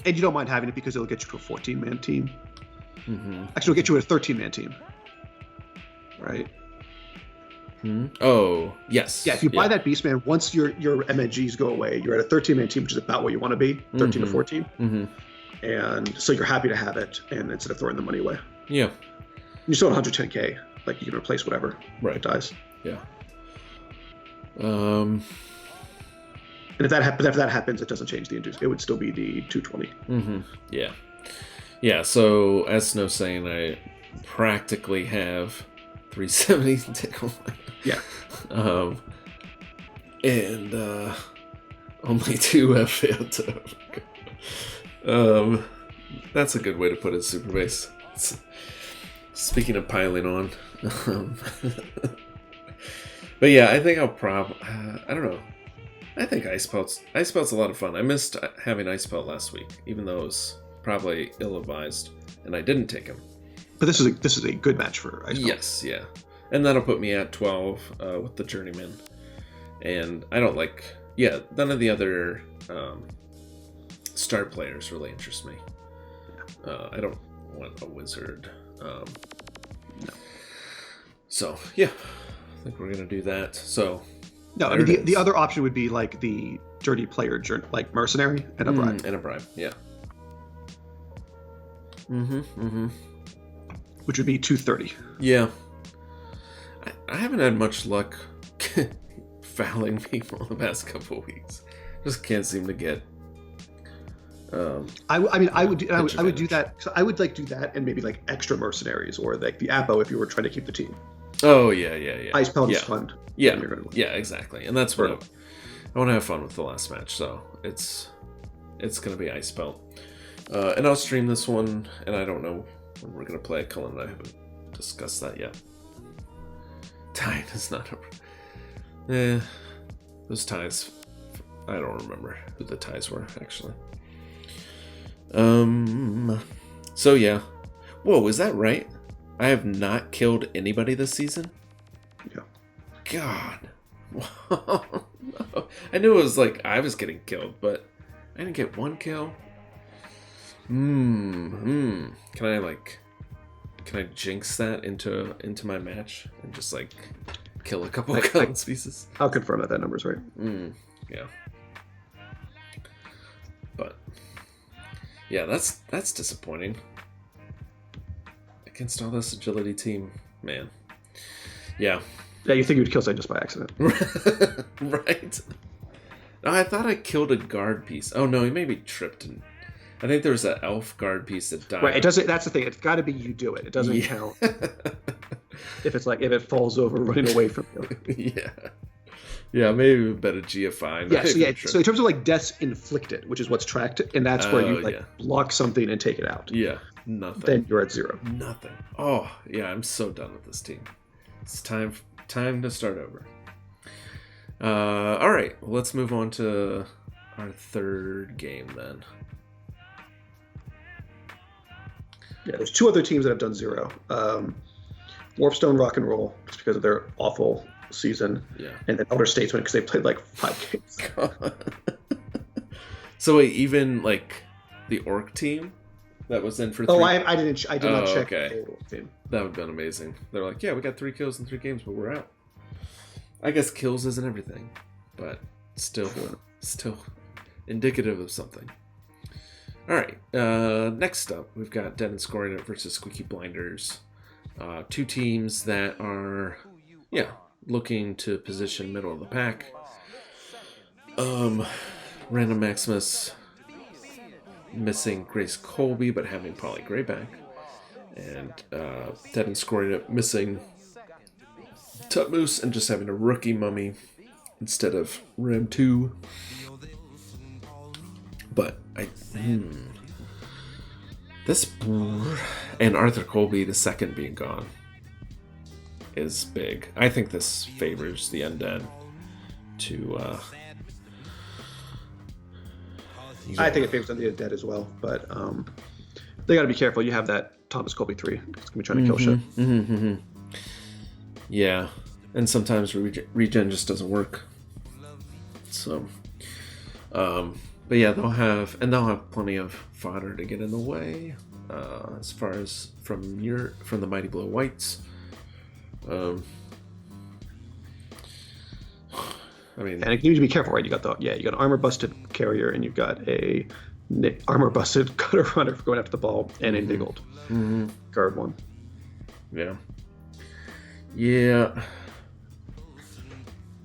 And you don't mind having it because it'll get you to a 14-man team. Mm-hmm. Actually, it'll get you to a 13-man team. Right? Oh, yes. Yeah, if you buy that Beastman, once your MNGs go away, you're at a 13-man team, which is about what you want to be, 13 to 14. Mm-hmm. And so you're happy to have it, and instead of throwing the money away. Yeah. You still have 110k. Like, you can replace whatever. Right. It dies. Yeah. And if that happens, it doesn't change the induce. It would still be the 220. Mm-hmm. Yeah. Yeah, so as Snow's saying, I practically have 370 tickle. Yeah. And only 2 have failed to. That's a good way to put it, Super Base. Speaking of piling on. But yeah, I think I'll I don't know. I think Ice Pelt's a lot of fun. I missed having Ice Pelt last week, even though it was probably ill-advised, and I didn't take him. But this is a good match for Ice Pelt. Yes, yeah. And that'll put me at 12 with the Journeyman. And I don't like... Yeah, none of the other star players really interest me. I don't want a wizard. No. So, yeah. I think we're going to do that. So... No, I mean, the other option would be like the dirty player, like mercenary and a bribe. And a bribe, yeah. Which would be 230. Yeah. I haven't had much luck fouling people the past couple of weeks. Just can't seem to get. I would do that. So I would like do that and maybe like extra mercenaries or like the Apo if you were trying to keep the team. Oh yeah. Ice Pelt is fun. Yeah, exactly. And that's what I want to have fun with the last match, so it's gonna be Ice Belt, and I'll stream this one. And I don't know when we're gonna play it. Cullen and I haven't discussed that yet. Tide is not over. Those ties. I don't remember who the ties were actually. So yeah. Whoa, is that right? I have not killed anybody this season? Yeah. God. No. I knew it was like I was getting killed, but I didn't get one kill. Can I jinx that into my match and just like kill a couple of Cullen pieces? I'll confirm that number's right. Yeah. But yeah, that's disappointing. Against all this agility team, man. Yeah. Yeah, you think you would kill something just by accident. Right. No, I thought I killed a guard piece. Oh no, he maybe tripped and I think there was an elf guard piece that died. Right, it doesn't. That's the thing. It's got to be you do it. It doesn't count if it falls over running away from you. Yeah. Maybe a better GFI. Yeah. So in terms of like deaths inflicted, which is what's tracked, and that's where you block something and take it out. Yeah. Nothing. Then you're at 0. Nothing. Oh yeah, I'm so done with this team. It's time to start over. All right. Well, let's move on to our third game then. Yeah, there's 2 other teams that have done 0. Warpstone Rock and Roll, just because of their awful season. Yeah. And then Elder Statesman, because they played like 5 games. So wait, even like the Orc team that was in for 3? Oh, I did not check okay. the Orc team. That would have been amazing. They're like, yeah, we got 3 kills in 3 games, but we're out. I guess kills isn't everything, but still indicative of something. All right, next up, we've got Dead and Scoring It versus Squeaky Blinders. 2 teams that are, looking to position middle of the pack. Random Maximus missing Grace Colby, but having Polly Gray back. And Dead and Scoring It missing Tutmoose and just having a rookie Mummy instead of Ram 2. But this and Arthur Colby the second being gone is big. I think this favors the Undead to I think it favors the Undead as well, but they got to be careful. You have that Thomas Colby 3. It's gonna be trying to kill shit. Yeah, and sometimes regen just doesn't work. So but yeah, they'll have plenty of fodder to get in the way. As far as from the Mighty Blow Whites. I mean, and you need to be careful, right? You got an armor busted carrier, and you've got a armor busted cutter runner for going after the ball, and a niggled guard 1. Yeah.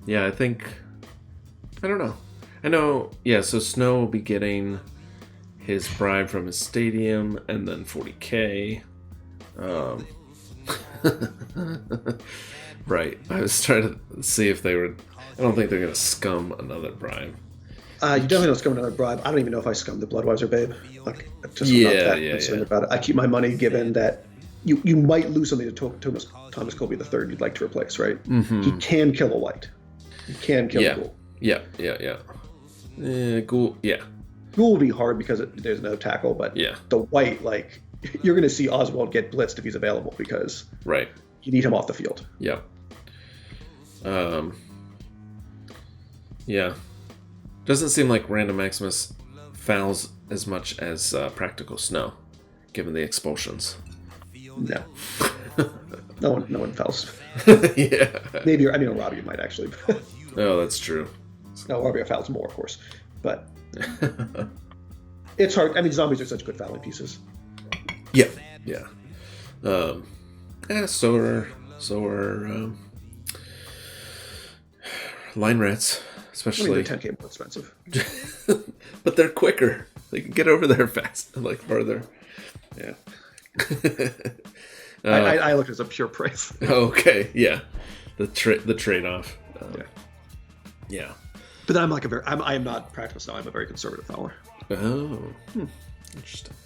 I think. I don't know. I know, so Snow will be getting his bribe from his stadium and then 40k. Right. I was trying to see if they were. I don't think they're going to scum another bribe. You definitely don't scum another bribe. I don't even know if I scummed the Bloodwiser Babe. Like, just concerned about it. I keep my money given that you might lose something to Thomas Colby III you'd like to replace, right? Mm-hmm. He can kill a white. He can kill a ghoul. Yeah. Ghoul, yeah. Ghoul would be hard because there's no tackle, but the white, like, you're going to see Oswald get blitzed if he's available because you need him off the field. Yeah. Yeah. Doesn't seem like Random Maximus fouls as much as Practical Snow, given the expulsions. No. No one fouls. Yeah. Maybe, Robbie might actually. Oh, that's true. No, Robbie fouls more, of course. But it's hard. Zombies are such good fouling pieces. Yeah. So are line rats, especially. They're 10k more expensive. But they're quicker. They can get over there fast, like farther. Yeah. I looked as a pure price. Okay, yeah. The trade-off. Yeah. But then I'm like I am not practical style. I'm a very conservative fouler. Oh, interesting.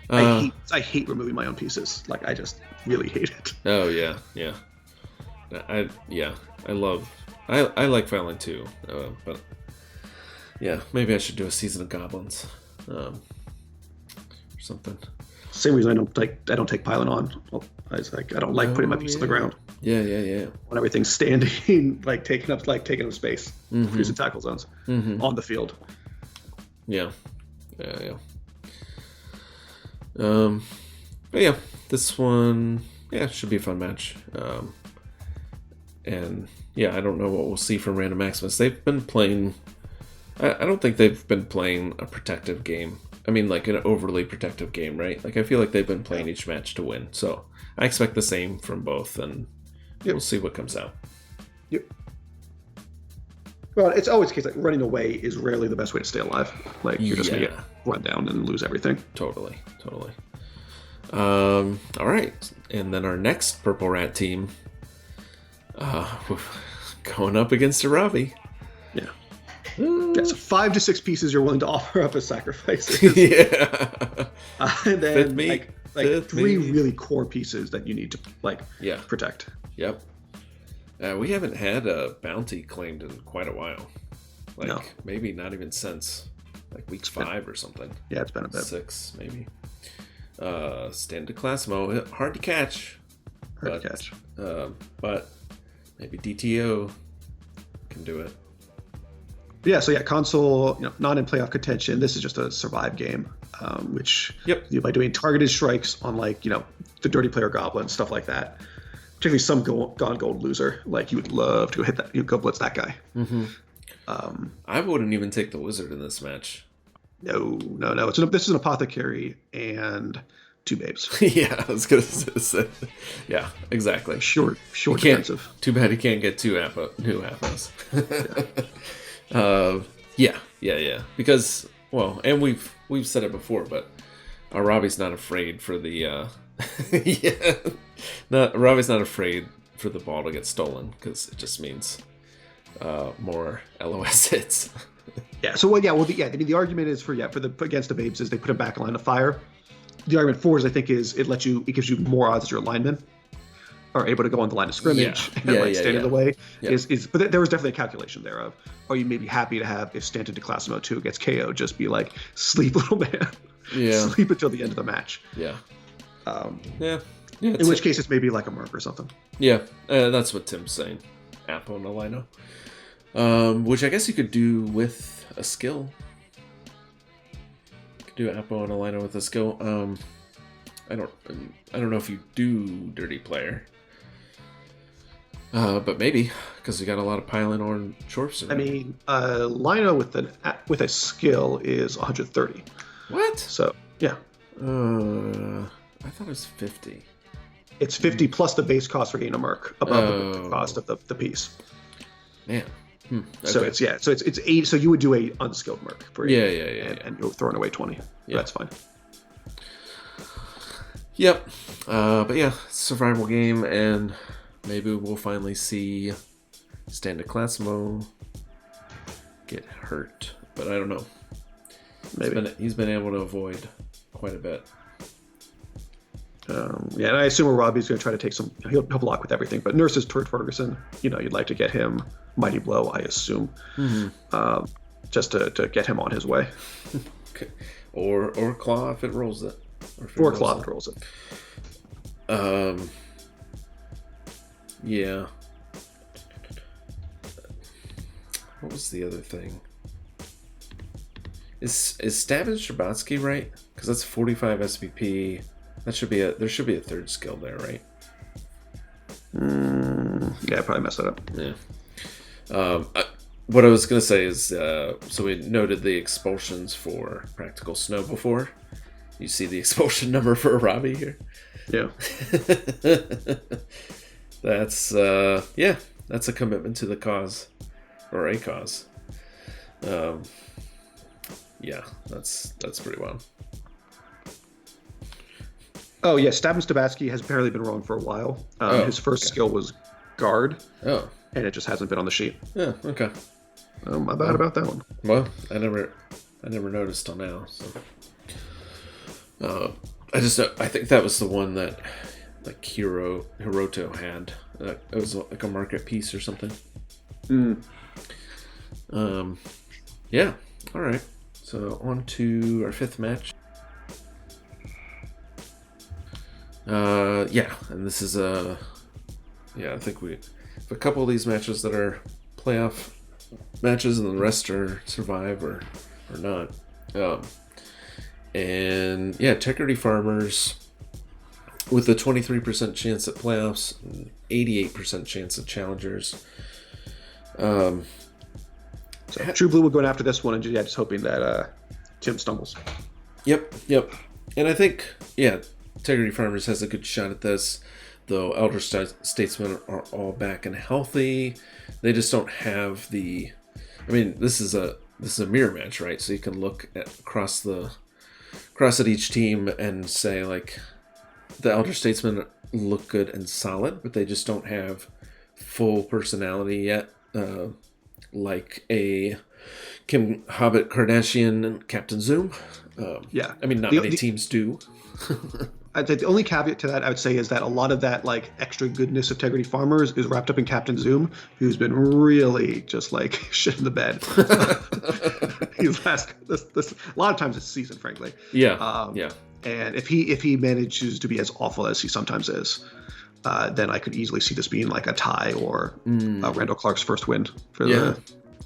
I hate removing my own pieces. Like, I just really hate it. Oh yeah. I like fouling too, but yeah, maybe I should do a season of goblins, or something. Same reason I don't take piling on. Well, I don't like putting my piece on the ground. Yeah. When everything's standing, taking up space, using tackle zones on the field. Yeah. But yeah, this one, should be a fun match. And yeah, I don't know what we'll see from Random Maximus. They've been playing. I don't think they've been playing a protective game. I mean, like an overly protective game, right? Like, I feel like they've been playing each match to win. So I expect the same from both, and we'll see what comes out. Yep. Well, it's always the case, running away is rarely the best way to stay alive. You're just going to get run down and lose everything. Totally. All right. And then our next Purple Rat team, going up against a Robbie. Yeah. So 5 to 6 pieces you're willing to offer up as sacrifices. And then three really core pieces that you need to protect. Yep. We haven't had a bounty claimed in quite a while. No. Maybe not even since week 5 or something. Yeah, it's been a bit. 6 maybe. Stand to Classimo, hard to catch. But maybe DTO can do it. Yeah, so console, not in playoff contention. This is just a survive game, which by doing targeted strikes on the dirty player goblin, stuff like that. Particularly some gone gold loser, you would love to hit that. You go blitz that guy. Mm-hmm. I wouldn't even take the wizard in this match. No. This is an apothecary and 2 babes. Yeah, I was gonna say. Yeah, exactly. Short defensive. Too bad he can't get new appos. Yeah. Because and we've said it before, but Robbie's not afraid for the Robbie's not afraid for the ball to get stolen, because it just means more LOS hits. Yeah. So the argument is against the babes is they put him back in line of fire. The argument for I think is it gives you more odds as your linemen are able to go on the line of scrimmage and stand in the way. Yeah. But there was definitely a calculation there of, are you maybe happy to have, if Stanton to Classimo 2 gets KO, just be sleep, little man. Yeah. Sleep until the end of the match. Yeah. In which case it's maybe like a Merc or something. Yeah, that's what Tim's saying. Apo Nalino. Which I guess you could do with a skill. You could do Apo Nalino with a skill. I don't know if you do Dirty Player. But maybe, because you got a lot of piling on Chorps. I mean, Lino with a skill is 130. What? So, yeah. I thought it was 50. It's 50 plus the base cost for getting a Merc above the cost of the piece. Man. Okay. So it's 8. So you would do a unskilled Merc for 8. And you're throwing away 20. Yeah. That's fine. Yep. But yeah, survival game, and maybe we'll finally see Stand to Classimo get hurt, but I don't know. Maybe he's been able to avoid quite a bit. And I assume Robbie's going to try to take some. He'll block with everything, but Nurse's Toward Ferguson. You'd like to get him Mighty Blow, I assume, just to get him on his way. Okay. Or Claw if it rolls it. Or Claw if it rolls it. Yeah. What was the other thing? Is Stabbin Strabotsky right? Because that's 45 SVP. There should be a third skill there, right? Yeah, I probably messed that up. Yeah. What I was gonna say is, so we noted the expulsions for Practical Snow before. You see the expulsion number for Robbie here? Yeah. That's that's a commitment to the cause, or a cause. Yeah, that's pretty wild. Oh yeah, Stabbin Stabatsky has apparently been wrong for a while. His first skill was guard. Oh. And it just hasn't been on the sheet. Yeah. Okay. My bad about that one. Well, I never noticed till now. So, I think that was the one that like Hiroto had. It was like a market piece or something. Yeah. All right. So on to our fifth match. Yeah, and this is I think we have a couple of these matches that are playoff matches, and the rest are survive or not. And yeah, Integrity Farmers with a 23% chance at playoffs, and 88% chance at challengers. So True Blue will go after this one, and just hoping that Tim stumbles. Yep. And I think, Integrity Farmers has a good shot at this, though Elder Statesmen are all back and healthy. They just don't have the... I mean, this is a mirror match, right? So you can look across at each team and say, like, the Elder Statesmen look good and solid, but they just don't have full personality yet, like a Kim Hobbit Kardashian and Captain Zoom. I mean, not many teams do. I'd say the only caveat to that I would say is that a lot of that like extra goodness of Integrity Farmers is wrapped up in Captain Zoom, who's been really just like shit in the bed. This a lot of times this season, frankly. Yeah. And if he manages to be as awful as he sometimes is, then I could easily see this being like a tie or Randall Clark's first win for the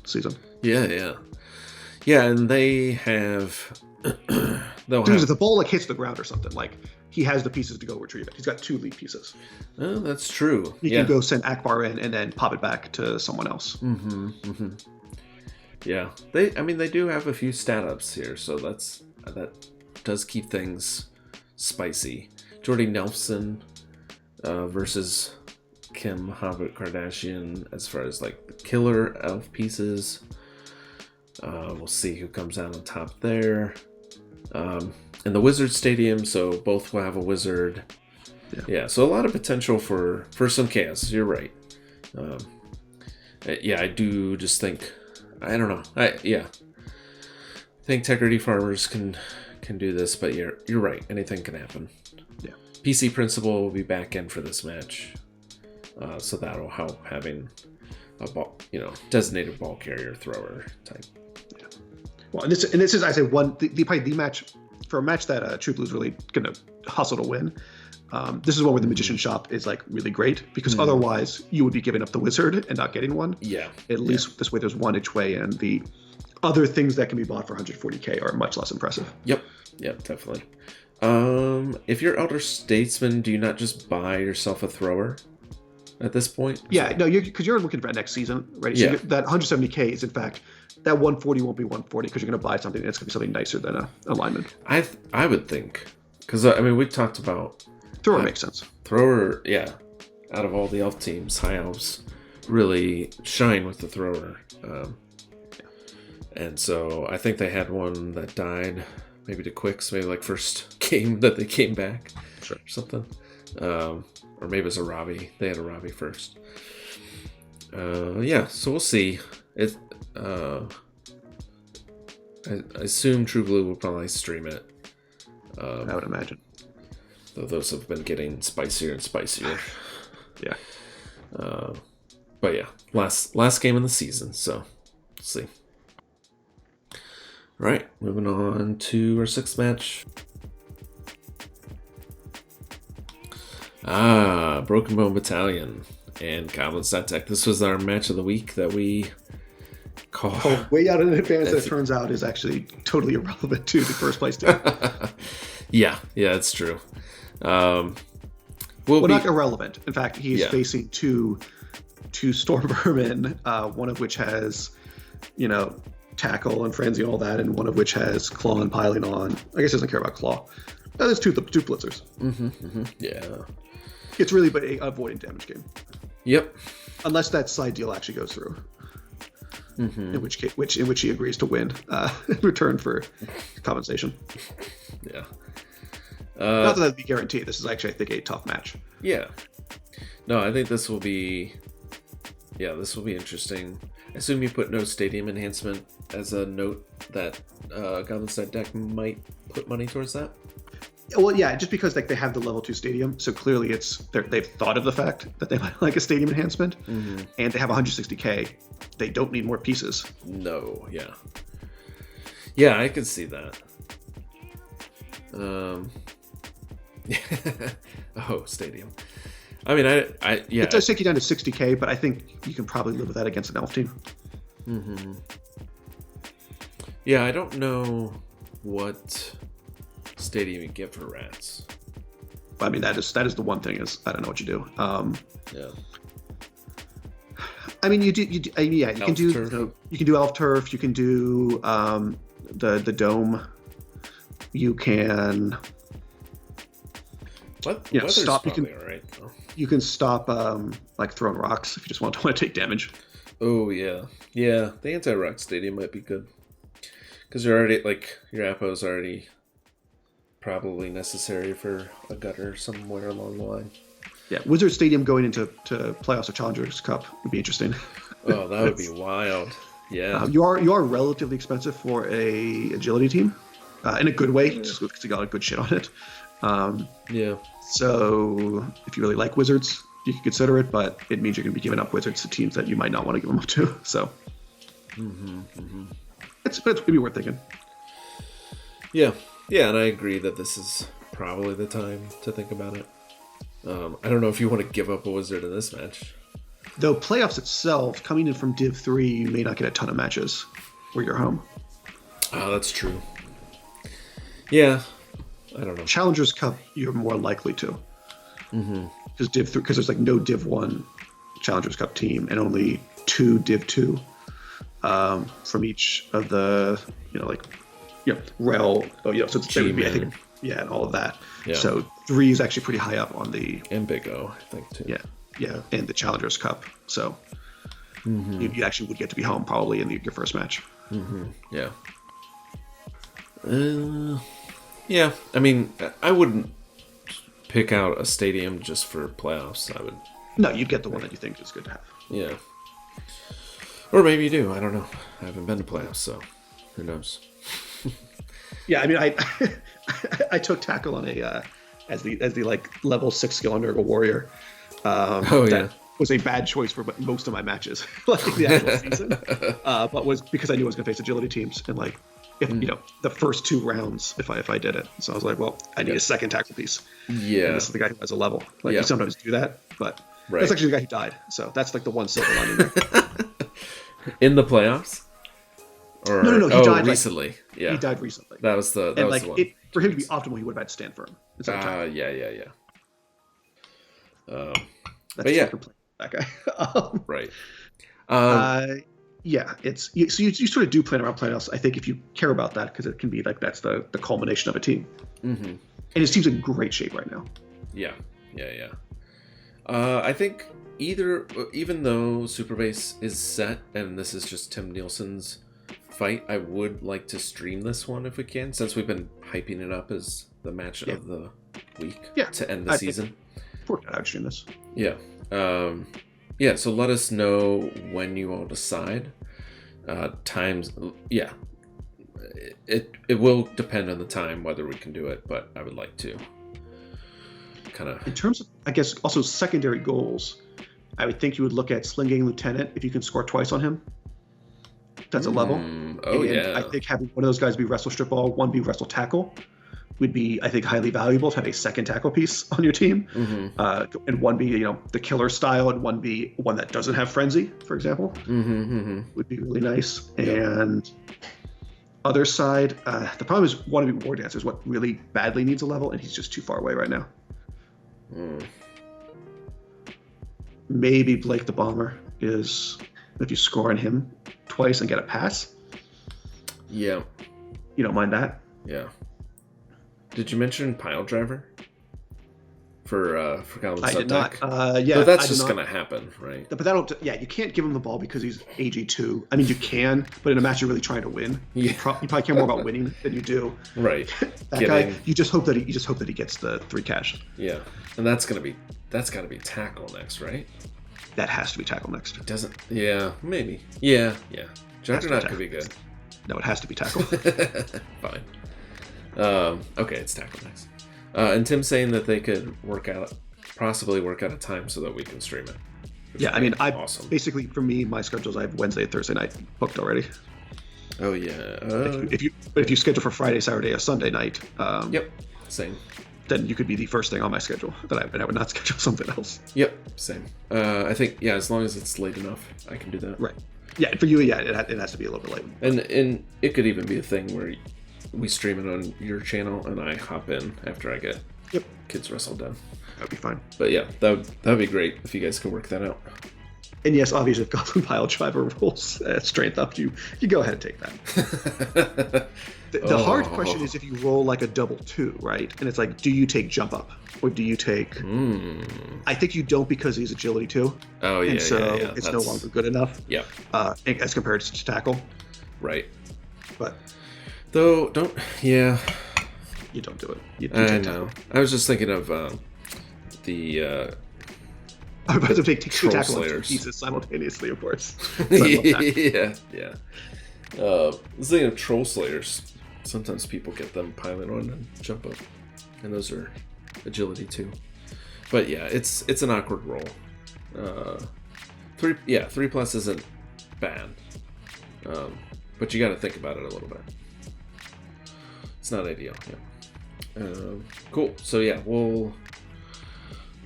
season. Yeah, and they have. If the ball like hits the ground or something, like he has the pieces to go retrieve it. He's got 2 lead pieces. Oh, that's true. He can go send Akbar in and then pop it back to someone else. Yeah, they do have a few stat ups here, so that does keep things spicy. Jordy Nelson versus Kim Hobbit Kardashian as far as like the killer elf pieces. We'll see who comes out on top there. In the Wizard Stadium, so both will have a wizard. Yeah, so a lot of potential for some chaos. You're right. I do just think, I don't know. I think Integrity Farmers can do this, but you're right. Anything can happen. Yeah. PC Principal will be back in for this match, so that'll help having a ball, designated ball carrier thrower type. Well, and this is, I say, probably the match for a match that True Blue is really going to hustle to win. This is one where the Magician Shop is like really great, because otherwise you would be giving up the Wizard and not getting one. Yeah. At least this way there's one each way, and the other things that can be bought for 140k are much less impressive. Yep, definitely. If you're Elder Statesman, do you not just buy yourself a thrower at this point? Yeah, no, because you're looking for next season, right? So that 170k is in fact. That 140 won't be 140 because you're going to buy something that's going to be something nicer than a alignment. I would think, because we talked about thrower makes sense. Thrower, out of all the elf teams, high elves really shine with the thrower, and so I think they had one that died, maybe to Quicks, maybe like first game that they came back, or something, or maybe it was a Robbie. They had a Robbie first. So we'll see. I assume True Blue will probably stream it. I would imagine. Though those have been getting spicier and spicier. Yeah. But yeah, last game of the season, so we'll see. All right, moving on to our 6th match. Broken Bone Battalion and Goblin Stat Tech. This was our match of the week that we called way out in advance. That turns out is actually totally irrelevant to the first place team. yeah, it's true. Not irrelevant. In fact, he's facing two Storm Vermin, one of which has, tackle and frenzy and all that, and one of which has claw and piling on. I guess he doesn't care about claw. There's two blitzers. Yeah. It's really but a avoiding damage game. Yep. Unless that side deal actually goes through. In which he agrees to win in return for compensation. Yeah. Not that that'd be guaranteed. This is actually, I think, a tough match. Yeah. No, I think this will be interesting. I assume you put no stadium enhancement as a note that Goblin's Side deck might put money towards that. Well, yeah, just because like they have the level 2 stadium, so clearly they've thought of the fact that they might like a stadium enhancement, and they have 160k. They don't need more pieces. No, yeah, I can see that. Oh, stadium. I mean, yeah. It does take you down to 60k, but I think you can probably live with that against an elf team. Yeah, I don't know what stadium you get for rats. I mean, that is the one thing is I don't know what you do. Yeah. I mean, you can do turf. You can do elf turf. You can do the dome. You can. What? You know, stop. You can. All right, though. You can stop like throwing rocks if you just want to take damage. Oh yeah. The anti-rock stadium might be good because you're already like your Apo's already probably necessary for a gutter somewhere along the line. Yeah, Wizard Stadium going into playoffs or Challengers Cup would be interesting. Oh, that would be wild. Yeah. You are relatively expensive for a agility team, in a good way, just because you got a good shit on it. Yeah. So if you really like Wizards, you can consider it, but it means you're going to be giving up Wizards to teams that you might not want to give them up to. So it's going to be worth thinking. Yeah, and I agree that this is probably the time to think about it. I don't know if you want to give up a Wizard in this match. Though playoffs itself, coming in from Div 3, you may not get a ton of matches where you're home. Oh, that's true. Yeah, I don't know. Challengers Cup, you're more likely to. Because Div 3, because there's like no Div 1 Challengers Cup team and only 2 Div 2 from each of the, REL. So they would be, I think, and all of that. Yeah. So 3 is actually pretty high up on the. And Big O, I think, too. Yeah, and the Challengers Cup. So you actually would get to be home probably in your first match. Yeah. Yeah, I mean, I wouldn't pick out a stadium just for playoffs. I would. No, you'd get the one that you think is good to have. Yeah. Or maybe you do. I don't know. I haven't been to playoffs, so who knows? Yeah, I mean, I took tackle on a as the like level 6 skill under a warrior. That was a bad choice for most of my matches, like the actual season. But was because I knew I was going to face agility teams, and like if the first 2 rounds, if I did it, so I was like, well, I need a second tackle piece. Yeah, and this is the guy who has a level. Like you sometimes do that, but that's actually the guy who died. So that's like the one silver lining there. In the playoffs. Or, no, he died recently. Like, yeah, he died recently. That was the one. For him to be optimal, he would have had to stand firm. Yeah. That's that guy. Right. Yeah, it's you sort of do plan around playoffs. I think if you care about that, because it can be like that's the culmination of a team. And his team's in great shape right now. Yeah. I think even though Superbase is set and this is just Tim Nielsen's fight, I would like to stream this one if we can, since we've been hyping it up as the match of the week to end the season. I would stream this. Yeah. So let us know when you all decide. Times, it will depend on the time whether we can do it, but I would like to kind of. In terms of, I guess, also secondary goals, I would think you would look at Slinging Lieutenant if you can score twice on him. That's a level. I think having one of those guys be wrestle strip ball, one be wrestle tackle, would be, I think, highly valuable to have a second tackle piece on your team. And one be, the killer style, and one be one that doesn't have frenzy, for example. Would be really nice. And other side, the problem is Wannabe War Dancer is what really badly needs a level, and he's just too far away right now. Maybe Blake the Bomber is, if you score on him twice and get a pass. Yeah. You don't mind that? Yeah. Did you mention Pile Driver for Goblin's I did deck? not. But that's just gonna happen, right? But that'll. Yeah, you can't give him the ball because he's AG2. I mean, you can, but in a match you're really trying to win. You probably care more about winning than you do. Right. That guy. You just hope that he gets the 3 cash. Yeah, and that's gotta be tackle next, right? that has to be tackle next. It doesn't. Yeah, maybe. Yeah. Juggernaut could be good. No, it has to be tackle. Fine. Okay, it's tackle next. And Tim's saying that they could possibly work out a time so that we can stream it. Yeah, I mean, awesome. Basically for me, my schedules, I have Wednesday, Thursday night booked already. Oh yeah. If you schedule for Friday, Saturday, or Sunday night, yep, same. Then you could be the first thing on my schedule. I would not schedule something else. Yep, same. I think as long as it's late enough, I can do that. Right. Yeah, for you, yeah, it has to be a little bit late. And it could even be a thing where we stream it on your channel and I hop in after I get Kids Wrestle done. That'd be fine. But yeah, that'd be great if you guys could work that out. And yes, obviously, if Goblin Pile Driver rolls strength up, you go ahead and take that. The hard question is if you roll like a double 2, right? And it's like, do you take jump up or do you take? I think you don't because he's agility 2. Oh yeah, and so yeah. It's no longer good enough. Yeah. As compared to tackle. Right. But though, don't. Yeah. You don't do it. You I take know. tackle. I was just thinking of the. I was about to take 2 tackle and 2 Slayers. pieces simultaneously, of course. Yeah. I was thinking of Troll Slayers. Sometimes people get them piling on and jump up, and those are agility 2. But yeah, it's an awkward roll. 3+ isn't bad, but you got to think about it a little bit. It's not ideal. Yeah. Cool. So yeah, we'll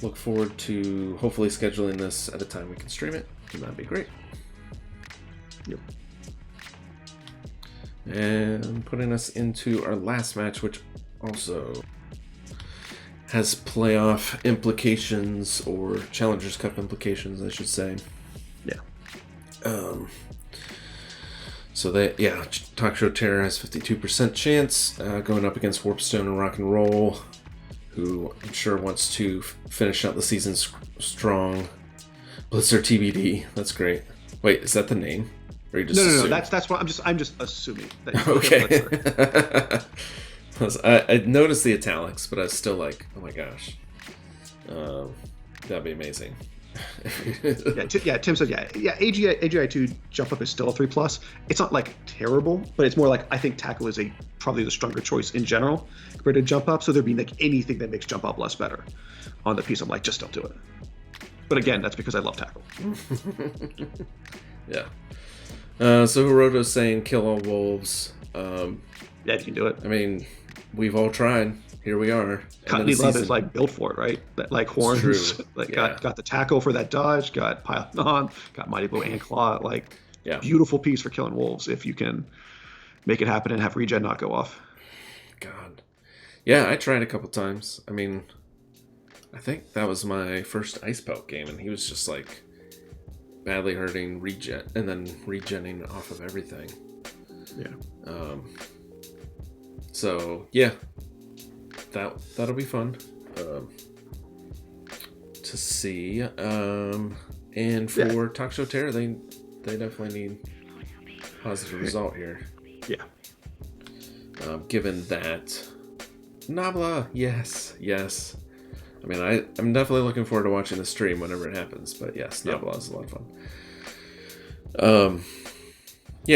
look forward to hopefully scheduling this at a time we can stream it, and that'd be great. Yep. And putting us into our last match, which also has playoff implications, or Challengers Cup implications, I should say. Yeah. So Talk Show Terror has 52% chance going up against Warpstone and Rock and Roll, who I'm sure wants to finish out the season strong. Blitzer TBD. That's great. Wait, is that the name? Or you just No. That's what I'm just assuming. That okay. I noticed the italics, but I was still like, oh my gosh, that'd be amazing. Tim said AGI 2 jump up is still a 3+. It's not like terrible, but it's more like I think tackle is probably the stronger choice in general compared to jump up. So there'd be like anything that makes jump up less better on the piece. I'm like, just don't do it. But again, that's because I love tackle. Yeah. So Hiroto's saying kill all wolves. Yeah, you can do it. I mean, we've all tried. Here we are. Cottonee Love is like built for it, right? Like horns, Yeah. got the tackle for that dodge, got piled on, got Mighty Blow and Claw. Like, beautiful piece for killing wolves if you can make it happen and have regen not go off. God. Yeah, I tried a couple times. I mean, I think that was my first Ice Pelt game, and he was just like badly hurting regen and then regenning off of everything. Yeah. So yeah, that'll be fun to see. And for Talk Show Terror, they definitely need positive result here. Yeah. Given that Nabla, yes. I mean, I'm definitely looking forward to watching the stream whenever it happens. But yes, Nabla is a lot of fun.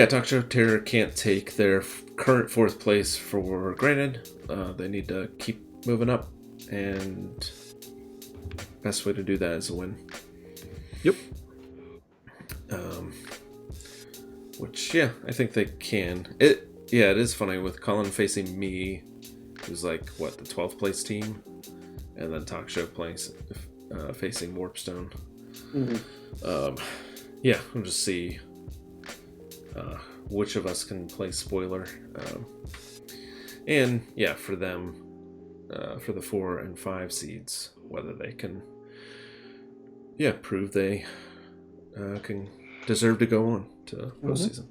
Talk Show Terror can't take their current 4th place for granted. They need to keep moving up, and best way to do that is a win. Yep. Which I think they can. It is funny with Colin facing me, who's like the 12th place team, and then Talk Show facing Warpstone. Mm-hmm. We'll just see which of us can play spoiler. And for them, for the 4 and 5 seeds, whether they can prove they can deserve to go on to postseason.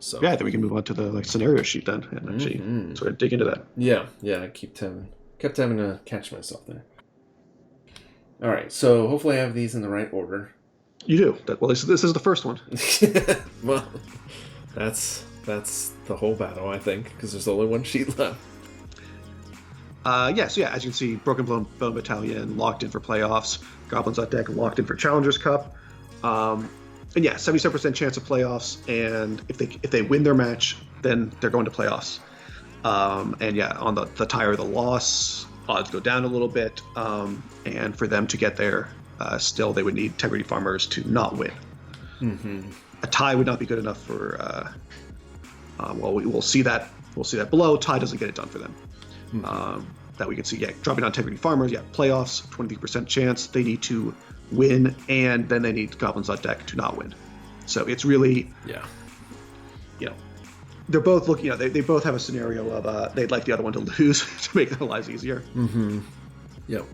So I think we can move on to the scenario sheet then and actually sort of dig into that. I kept having to catch myself there. All right, so hopefully I have these in the right order. You do. This is the first one. Well, that's the whole battle, I think, because there's only one sheet left. As you can see, Broken Bone Battalion locked in for playoffs. Goblins on deck locked in for Challengers Cup. 77% chance of playoffs. And if they win their match, then they're going to playoffs. On the tie or the loss, odds go down a little bit. And for them to get there, still they would need Integrity Farmers to not win. Mm-hmm. A tie would not be good enough for. We'll see that. We'll see that below. Tie doesn't get it done for them. Mm-hmm. That we can see. Yeah, dropping on Integrity Farmers. Yeah, playoffs, 23% chance. They need to win, and then they need Goblins on deck to not win. So it's really. Yeah. They're both looking. They both have a scenario of they'd like the other one to lose to make their lives easier. Mm-hmm. Yep.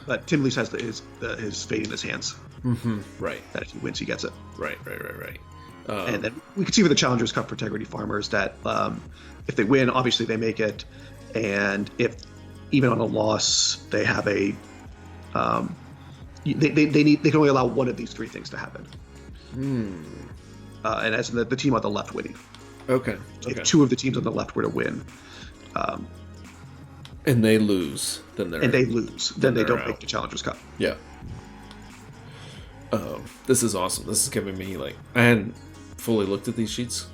But Tim Lees has his fate in his hands. Mm-hmm. Right. That if he wins, he gets it. Right. And then we can see for the Challengers Cup for Integrity Farmers that if they win, obviously they make it, and if even on a loss, they have a they can only allow one of these three things to happen. And as the team on the left winning. Okay. If two of the teams on the left were to win, and they lose, then they don't out. make the Challengers Cup. Yeah. This is awesome. This is giving me I hadn't fully looked at these sheets,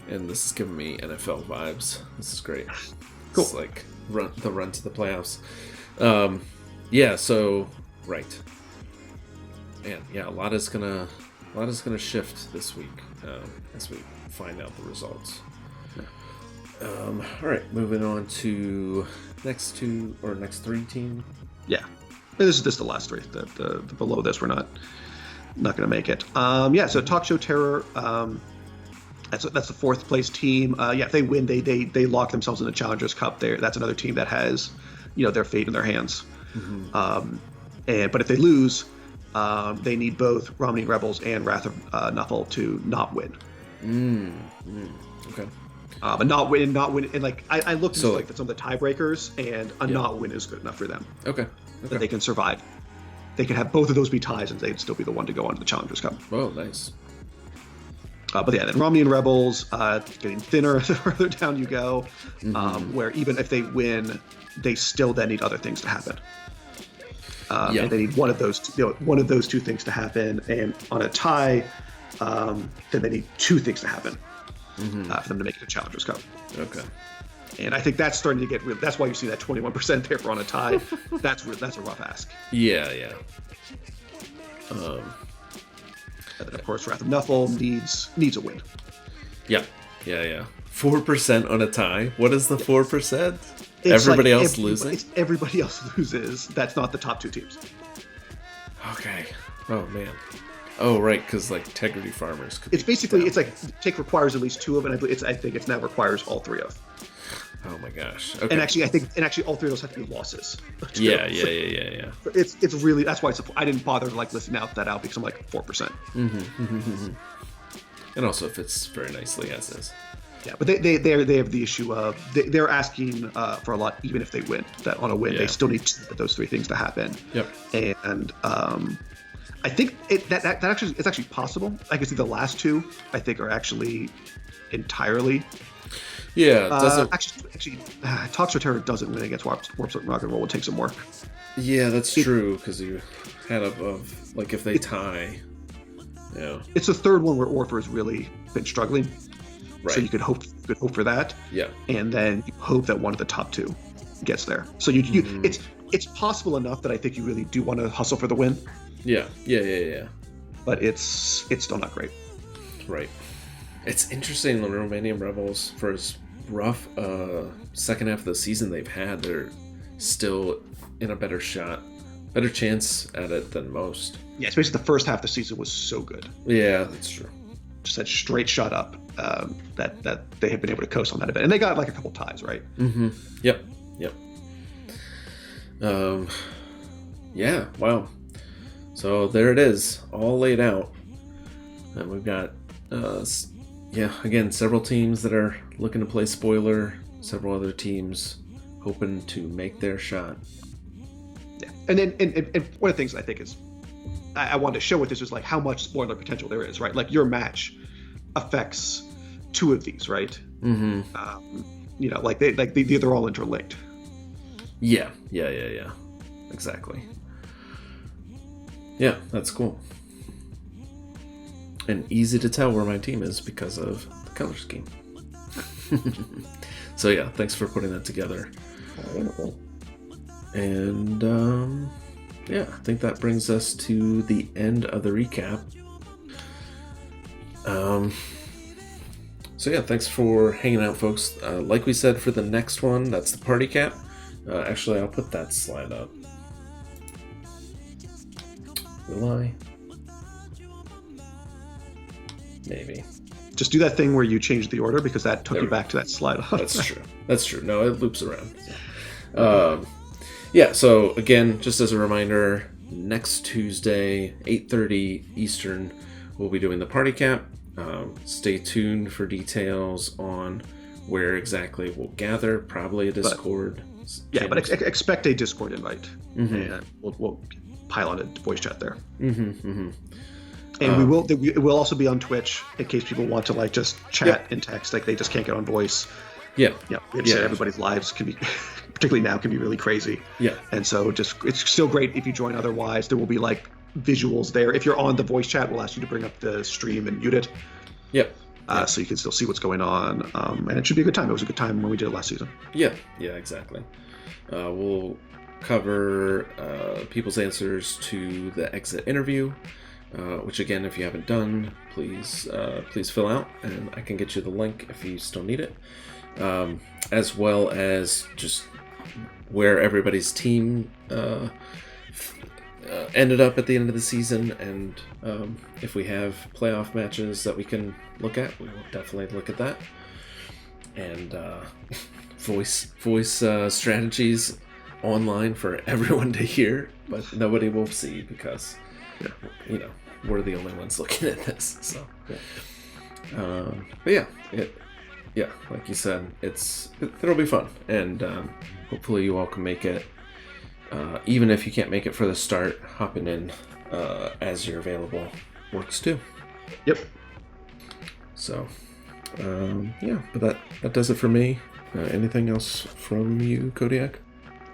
and this is giving me NFL vibes. This is great. Cool. It's like the run to the playoffs. So right. And yeah, a lot is gonna shift this week as we find out the results. All right, moving on to next three team. Yeah, this is the last three. The below this we're not going to make it. So Talk Show Terror. That's the fourth place team. If they win, they lock themselves in the Challengers Cup. That's another team that has their fate in their hands. Mm-hmm. But if they lose, they need both Romney Rebels and Wrath of Nuffle to not win. Okay. But not win, and I looked at some of the tiebreakers, and not win is good enough for them. Okay. That they can survive. They can have both of those be ties, and they'd still be the one to go on to the Challengers Cup. Oh, nice. Then Romney and Rebels getting thinner the further down you go, where even if they win, they still then need other things to happen. And they need one of those two things to happen, and on a tie, then they need two things to happen for them to make it to Challengers Cup. Okay. And I think that's starting to get real. That's why you see that 21% there for on a tie. That's a rough ask. Yeah. And then of course Wrath of Nuffle needs a win. Yeah. 4% on a tie. What is the 4%? Everybody else losing? It's everybody else loses. That's not the top two teams. Okay. Oh man. Oh right, because Integrity Farmers. It's basically it's Take requires at least two of, and I think it's now requires all three of. Oh my gosh. Okay. And actually, I think all three of those have to be losses. Yeah. It's really that's why I didn't bother listing that out because I'm 4%. And also fits very nicely as is. Yeah, but they have the issue of they're asking for a lot even if they win. That on a win they still need those three things to happen. Yep. And I think that actually it's actually possible. I can see the last two I think are actually entirely. Yeah, doesn't actually Talk Show Terror doesn't win against Warp Rock and Roll. Would take some work. Yeah, that's true because you had above if they tie. Yeah, it's the third one where Orpher has really been struggling. Right. So you could hope for that. Yeah. And then you hope that one of the top two gets there. So it's possible enough that I think you really do want to hustle for the win. Yeah. But it's still not great. Right. It's interesting the Romanian Rebels, for as rough second half of the season they've had, they're still in a better chance at it than most. Yeah, especially the first half of the season was so good. Yeah, that's true. Just that straight shot up that they have been able to coast on that event. And they got a couple ties, right? Mm-hmm. Yep. Yeah, wow. So there it is, all laid out. And we've got, again, several teams that are looking to play spoiler, several other teams hoping to make their shot. Yeah, and then and one of the things I think is, I wanted to show with this is how much spoiler potential there is, right? Your match affects two of these, right? Mm-hmm. you know, they're all interlinked. Yeah. Exactly. Yeah, that's cool. And easy to tell where my team is because of the color scheme. So yeah, thanks for putting that together. And yeah, I think that brings us to the end of the recap. So yeah, thanks for hanging out, folks. Like we said, for the next one, that's the party cap. Actually, I'll put that slide up. Will I? Maybe. Just do that thing where you change the order, because that took you back to that slide. That's true. That's true. No, it loops around. Yeah, so again, just as a reminder, next Tuesday, 8:30 Eastern, we'll be doing the party cap. Stay tuned for details on where exactly we'll gather. Probably a Discord. But expect a Discord invite, and we'll pile on a voice chat there. And we will also be on Twitch in case people want to like just chat and text, like they just can't get on voice. We understand everybody's lives can be, particularly now, can be really crazy. And so it's still great if you join. Otherwise, there will be like visuals there. If you're on the voice chat, we'll ask you to bring up the stream and mute it. So you can still see what's going on. And it should be a good time. It was a good time when we did it last season. Yeah, exactly. We'll cover people's answers to the exit interview, which again, if you haven't done, please fill out, and I can get you the link if you still need it, as well as just where everybody's team ended up at the end of the season, and if we have playoff matches that we can look at, we will definitely look at that, and voice strategies online for everyone to hear, but nobody will see because you know, we're the only ones looking at this. So but yeah, like you said, it'll be fun, and hopefully you all can make it. Even if you can't make it for the start, hopping in as you're available works too. So but that does it for me. Anything else from you, Kodiak?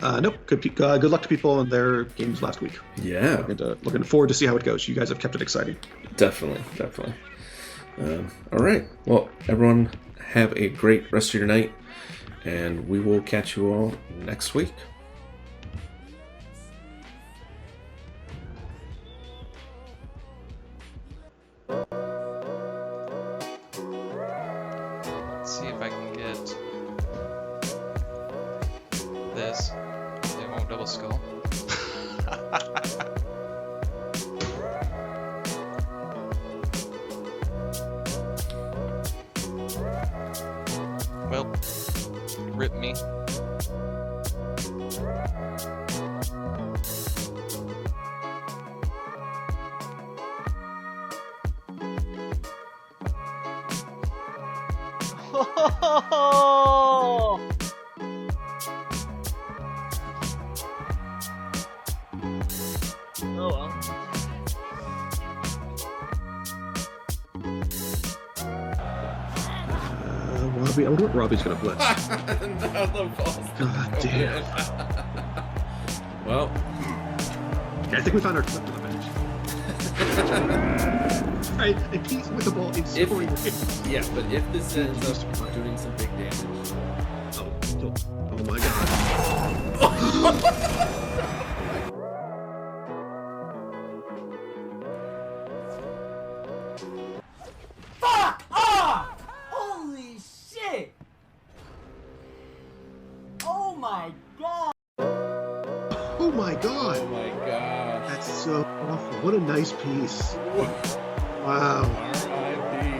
Nope. Good luck to people on their games last week. Looking forward to see how it goes. You guys have kept it exciting. Definitely. All right. Well, everyone, have a great rest of your night, and we will catch you all next week. Let's see if I can get this. They won't double skull. Well, rip me. Oh! Oh well. I wonder what Robbie's gonna blitz. Now the ball's God damn. Well, Yeah, I think we found our clip to the bench. Right, and Keith with the ball in scoring. yeah, but if this ends up doing some big damage. Oh my god. Fuck off! Holy shit! Oh my god! Oh my god. Oh my gosh. That's so awful. What a nice piece. Wow. R.I.P.